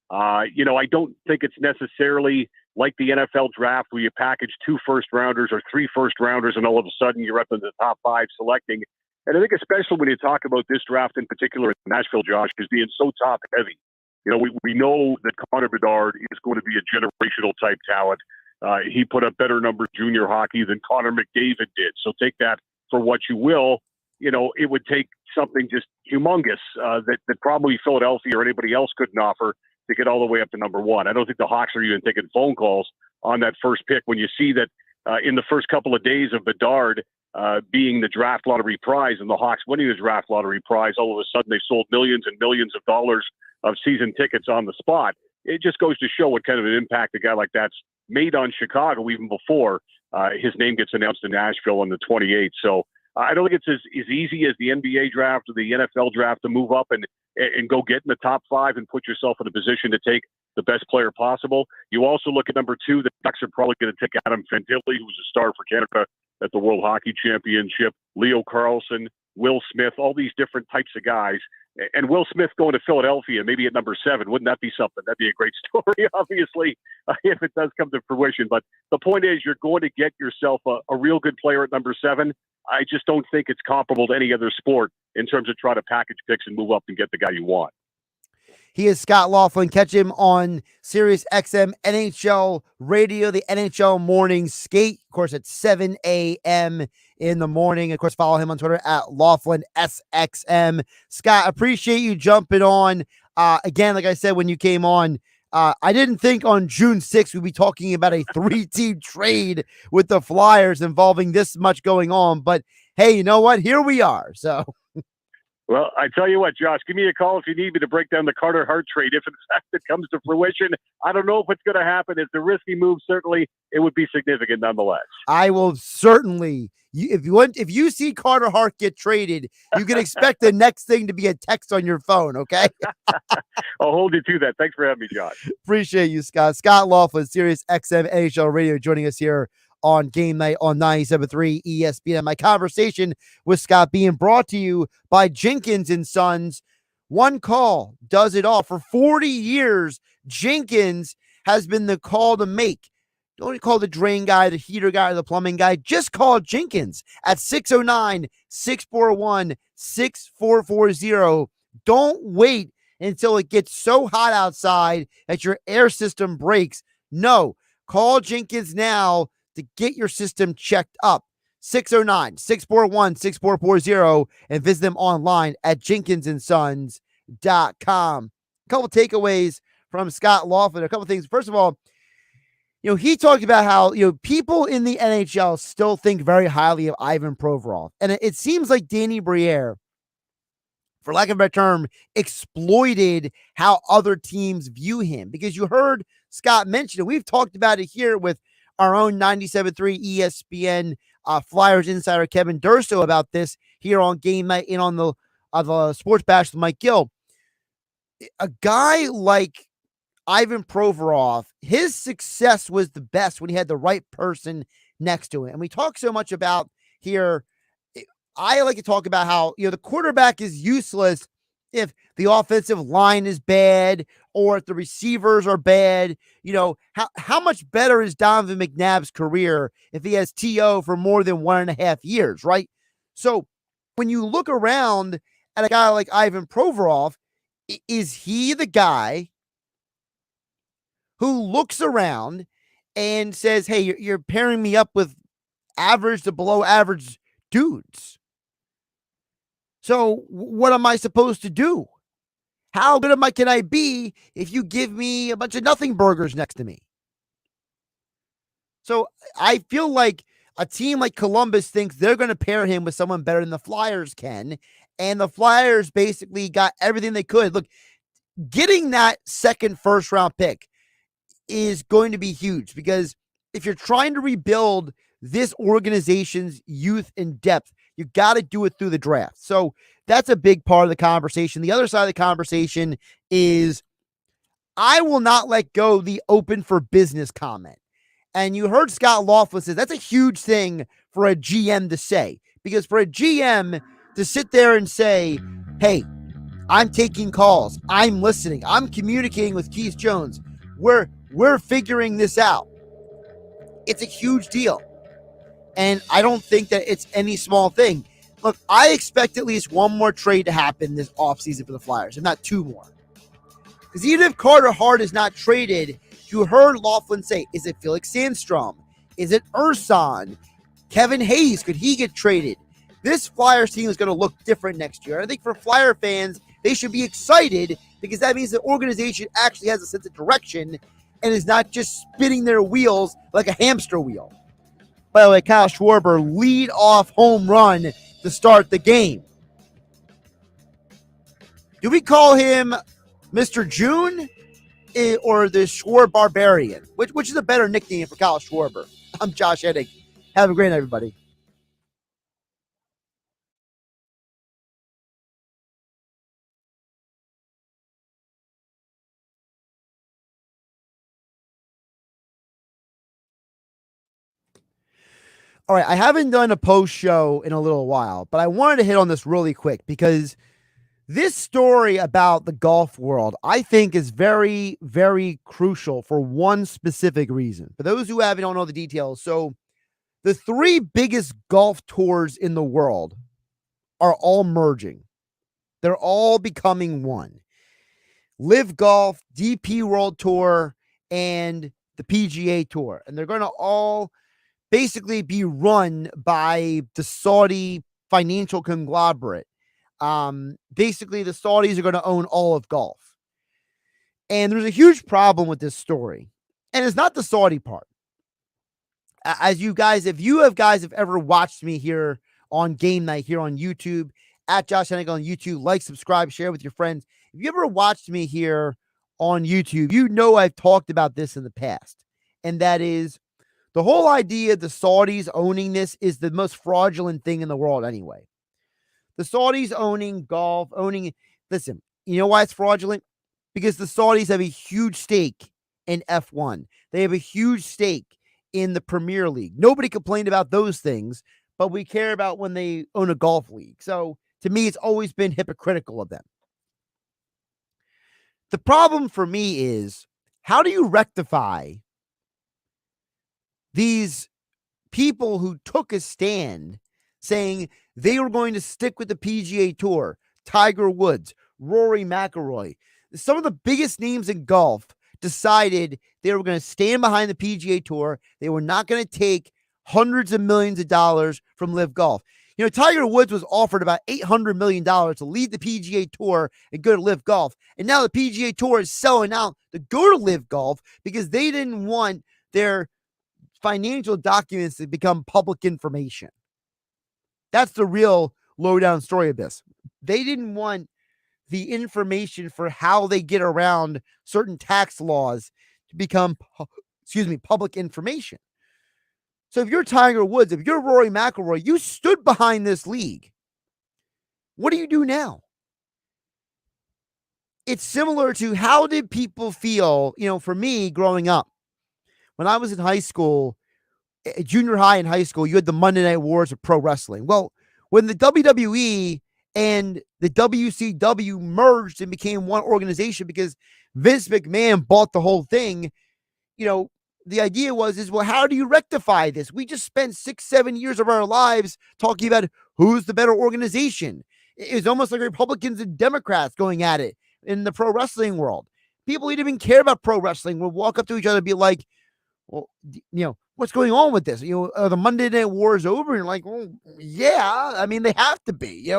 I don't think it's necessarily like the NFL draft where you package 2 first-rounders or 3 first-rounders and all of a sudden you're up in the top 5 selecting. And I think especially when you talk about this draft in particular in Nashville, Josh, is being so top-heavy. We know that Connor Bedard is going to be a generational type talent. He put up better numbers junior hockey than Connor McDavid did. So take that for what you will. it would take something just humongous that probably Philadelphia or anybody else couldn't offer to get all the way up to number 1. I don't think the Hawks are even taking phone calls on that first pick. When you see that in the first couple of days of Bedard being the draft lottery prize and the Hawks winning the draft lottery prize, all of a sudden they sold millions and millions of dollars of season tickets on the spot. It just goes to show what kind of an impact a guy like that's made on Chicago even before his name gets announced in Nashville on the 28th. So I don't think it's as easy as the NBA draft or the NFL draft to move up and go get in the top 5 and put yourself in a position to take the best player possible. You also look at number 2, the Ducks are probably going to take Adam Fantilli, who was a star for Canada at the World Hockey Championship, Leo Carlson, Will Smith, all these different types of guys. And Will Smith going to Philadelphia, maybe at number 7, wouldn't that be something? That'd be a great story, obviously, if it does come to fruition. But the point is, you're going to get yourself a real good player at number 7. I just don't think it's comparable to any other sport in terms of trying to package picks and move up and get the guy you want. He is Scott Laughlin. Catch him on SiriusXM NHL Radio, the NHL Morning Skate, of course, at 7 a.m. in the morning. Of course, follow him on Twitter at LaughlinSXM. Scott, appreciate you jumping on. Again, like I said, when you came on, I didn't think on June 6th we'd be talking about a 3-team trade with the Flyers involving this much going on. But hey, you know what? Here we are. So. Well, I tell you what, Josh, give me a call if you need me to break down the Carter Hart trade. If in fact it comes to fruition, I don't know if it's going to happen. It's a risky move. Certainly, it would be significant nonetheless. I will certainly. If you see Carter Hart get traded, you can expect the next thing to be a text on your phone, okay? I'll hold you to that. Thanks for having me, Josh. Appreciate you, Scott. Scott Laughlin, SiriusXM NHL Radio, joining us here on Game Night on 97.3 ESPN. My conversation with Scott being brought to you by Jenkins and Sons. One call does it all. For 40 years, Jenkins has been the call to make. Don't call the drain guy, the heater guy, the plumbing guy. Just call Jenkins at 609-641-6440. Don't wait until it gets so hot outside that your air system breaks. No, call Jenkins now to get your system checked up. 609-641-6440 and visit them online at jenkinsandsons.com. A couple takeaways from Scott Laughlin. A couple things. First of all, he talked about how, people in the NHL still think very highly of Ivan Provorov. And it seems like Danny Briere, for lack of a better term, exploited how other teams view him. Because you heard Scott mention it. We've talked about it here with our own 97.3 ESPN Flyers insider Kevin Durso about this here on Game Night and on the Sports Bash with Mike Gill. A guy like Ivan Provorov, his success was the best when he had the right person next to him. And we talk so much about here, I like to talk about how, the quarterback is useless if the offensive line is bad or if the receivers are bad. How much better is Donovan McNabb's career if he has TO for more than 1.5 years, right? So when you look around at a guy like Ivan Provorov, is he the guy who looks around and says, hey, you're pairing me up with average to below average dudes? So what am I supposed to do? How good can I be if you give me a bunch of nothing burgers next to me? So I feel like a team like Columbus thinks they're going to pair him with someone better than the Flyers can. And the Flyers basically got everything they could. Look, getting that second first round pick is going to be huge, because if you're trying to rebuild this organization's youth and depth, you got to do it through the draft. So that's a big part of the conversation. The other side of the conversation is I will not let go the open for business comment. And you heard Scott Laughlin say that's a huge thing for a GM to say, because for a GM to sit there and say, hey, I'm taking calls, I'm listening, I'm communicating with Keith Jones, we're figuring this out. It's a huge deal. And I don't think that it's any small thing. Look, I expect at least one more trade to happen this offseason for the Flyers, if not 2 more. Because even if Carter Hart is not traded, you heard Laughlin say, is it Felix Sandstrom? Is it Urson? Kevin Hayes, could he get traded? This Flyers team is going to look different next year. I think for Flyer fans, they should be excited because that means the organization actually has a sense of direction and is not just spinning their wheels like a hamster wheel. By the way, Kyle Schwarber, lead-off home run to start the game. Do we call him Mr. June or the Schwarber Barbarian? Which is a better nickname for Kyle Schwarber? I'm Josh Hennig. Have a great night, everybody. All right, I haven't done a post show in a little while, but I wanted to hit on this really quick because this story about the golf world, I think, is very, very crucial for one specific reason. For those who don't know the details, so the three biggest golf tours in the world are all merging. They're all becoming one. Live Golf, DP World Tour, and the PGA Tour. And they're going to all basically be run by the Saudi financial conglomerate. Basically, the Saudis are going to own all of golf. And there's a huge problem with this story. And it's not the Saudi part. As you guys, if you have ever watched me here on Game Night, here on YouTube, at Josh Hennig on YouTube, like, subscribe, share with your friends. If you ever watched me here on YouTube, you know I've talked about this in the past. And that is the whole idea of the Saudis owning this is the most fraudulent thing in the world anyway. The Saudis owning golf, listen, you know why it's fraudulent? Because the Saudis have a huge stake in F1. They have a huge stake in the Premier League. Nobody complained about those things, but we care about when they own a golf league. So to me, it's always been hypocritical of them. The problem for me is, how do you rectify these people who took a stand saying they were going to stick with the PGA Tour? Tiger Woods, Rory McIlroy, some of the biggest names in golf decided they were going to stand behind the PGA Tour. They were not going to take hundreds of millions of dollars from Live Golf. You know, Tiger Woods was offered about $800 million to lead the PGA Tour and go to Live Golf. And now the PGA Tour is selling out to go to Live Golf because they didn't want their financial documents to become public information. That's the real lowdown story of this. They didn't want the information for how they get around certain tax laws to become, public information. So if you're Tiger Woods, if you're Rory McIlroy, you stood behind this league. What do you do now? It's similar to, how did people feel, for me growing up, when I was in high school, junior high and high school, you had the Monday Night Wars of pro wrestling. Well, when the WWE and the WCW merged and became one organization because Vince McMahon bought the whole thing, the idea was, well, how do you rectify this? We just spent 6-7 years of our lives talking about who's the better organization. It was almost like Republicans and Democrats going at it in the pro wrestling world. People who didn't even care about pro wrestling would walk up to each other and be like, well, what's going on with this? Are the Monday Night Wars over? And you're like, well, yeah, I mean, they have to be,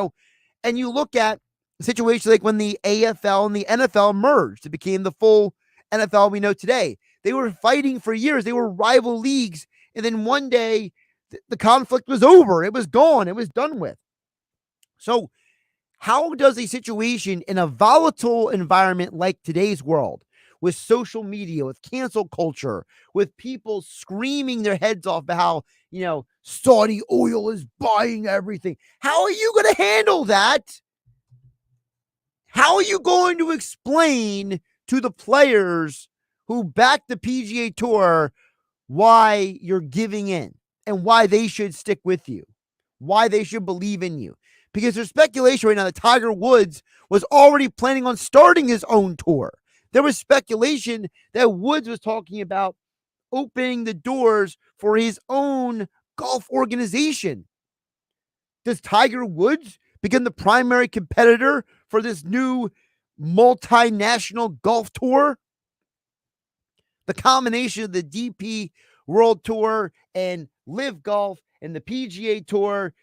And you look at situations like when the AFL and the NFL merged, it became the full NFL we know today. They were fighting for years. They were rival leagues. And then one day the conflict was over. It was gone. It was done with. So how does a situation in a volatile environment like today's world, with social media, with cancel culture, with people screaming their heads off about how, Saudi oil is buying everything. How are you going to handle that? How are you going to explain to the players who back the PGA Tour why you're giving in and why they should stick with you, why they should believe in you? Because there's speculation right now that Tiger Woods was already planning on starting his own tour. There was speculation that Woods was talking about opening the doors for his own golf organization. Does Tiger Woods become the primary competitor for this new multinational golf tour? The combination of the DP World Tour and Live Golf and the PGA Tour,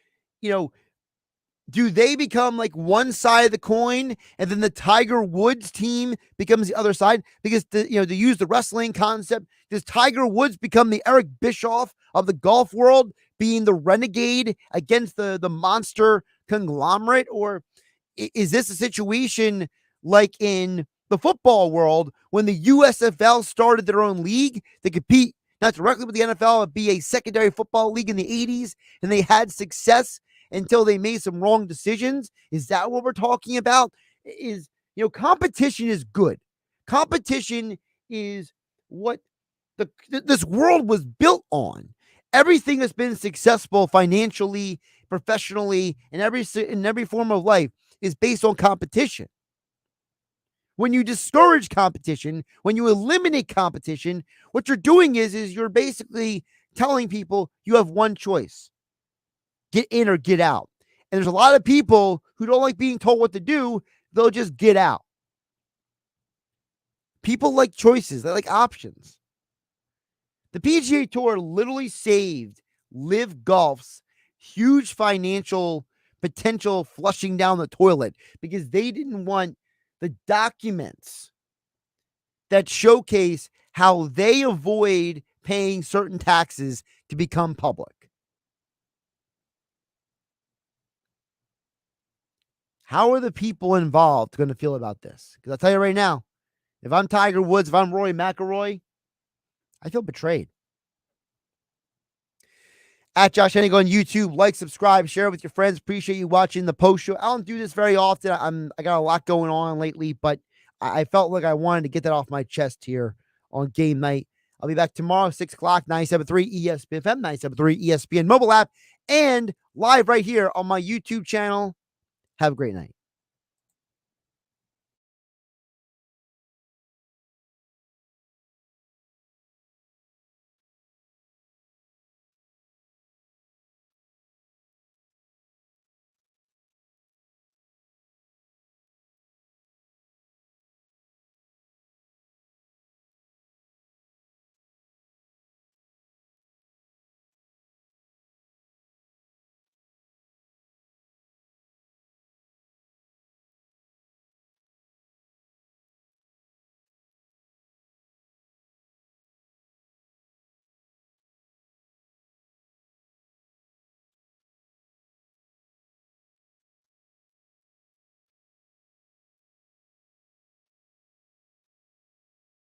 Do they become like one side of the coin and then the Tiger Woods team becomes the other side? Because, to use the wrestling concept, does Tiger Woods become the Eric Bischoff of the golf world, being the renegade against the monster conglomerate? Or is this a situation like in the football world when the USFL started their own league to compete not directly with the NFL, but be a secondary football league in the 80s, and they had success until they made some wrong decisions? Is that what we're talking about? Competition is good. Competition is what this world was built on. Everything that's been successful financially, professionally, in every form of life is based on competition. When you discourage competition, when you eliminate competition, what you're doing is you're basically telling people you have one choice: get in or get out. And there's a lot of people who don't like being told what to do. They'll just get out. People like choices. They like options. The PGA Tour literally saved Live Golf's huge financial potential flushing down the toilet because they didn't want the documents that showcase how they avoid paying certain taxes to become public. How are the people involved going to feel about this? Because I'll tell you right now, if I'm Tiger Woods, if I'm Rory McIlroy, I feel betrayed. At Josh Hennig on YouTube, like, subscribe, share it with your friends. Appreciate you watching the post show. I don't do this very often. I got a lot going on lately, but I felt like I wanted to get that off my chest here on Game Night. I'll be back tomorrow, 6 o'clock, 97.3 ESPN FM, 97.3 ESPN mobile app, and live right here on my YouTube channel. Have a great night.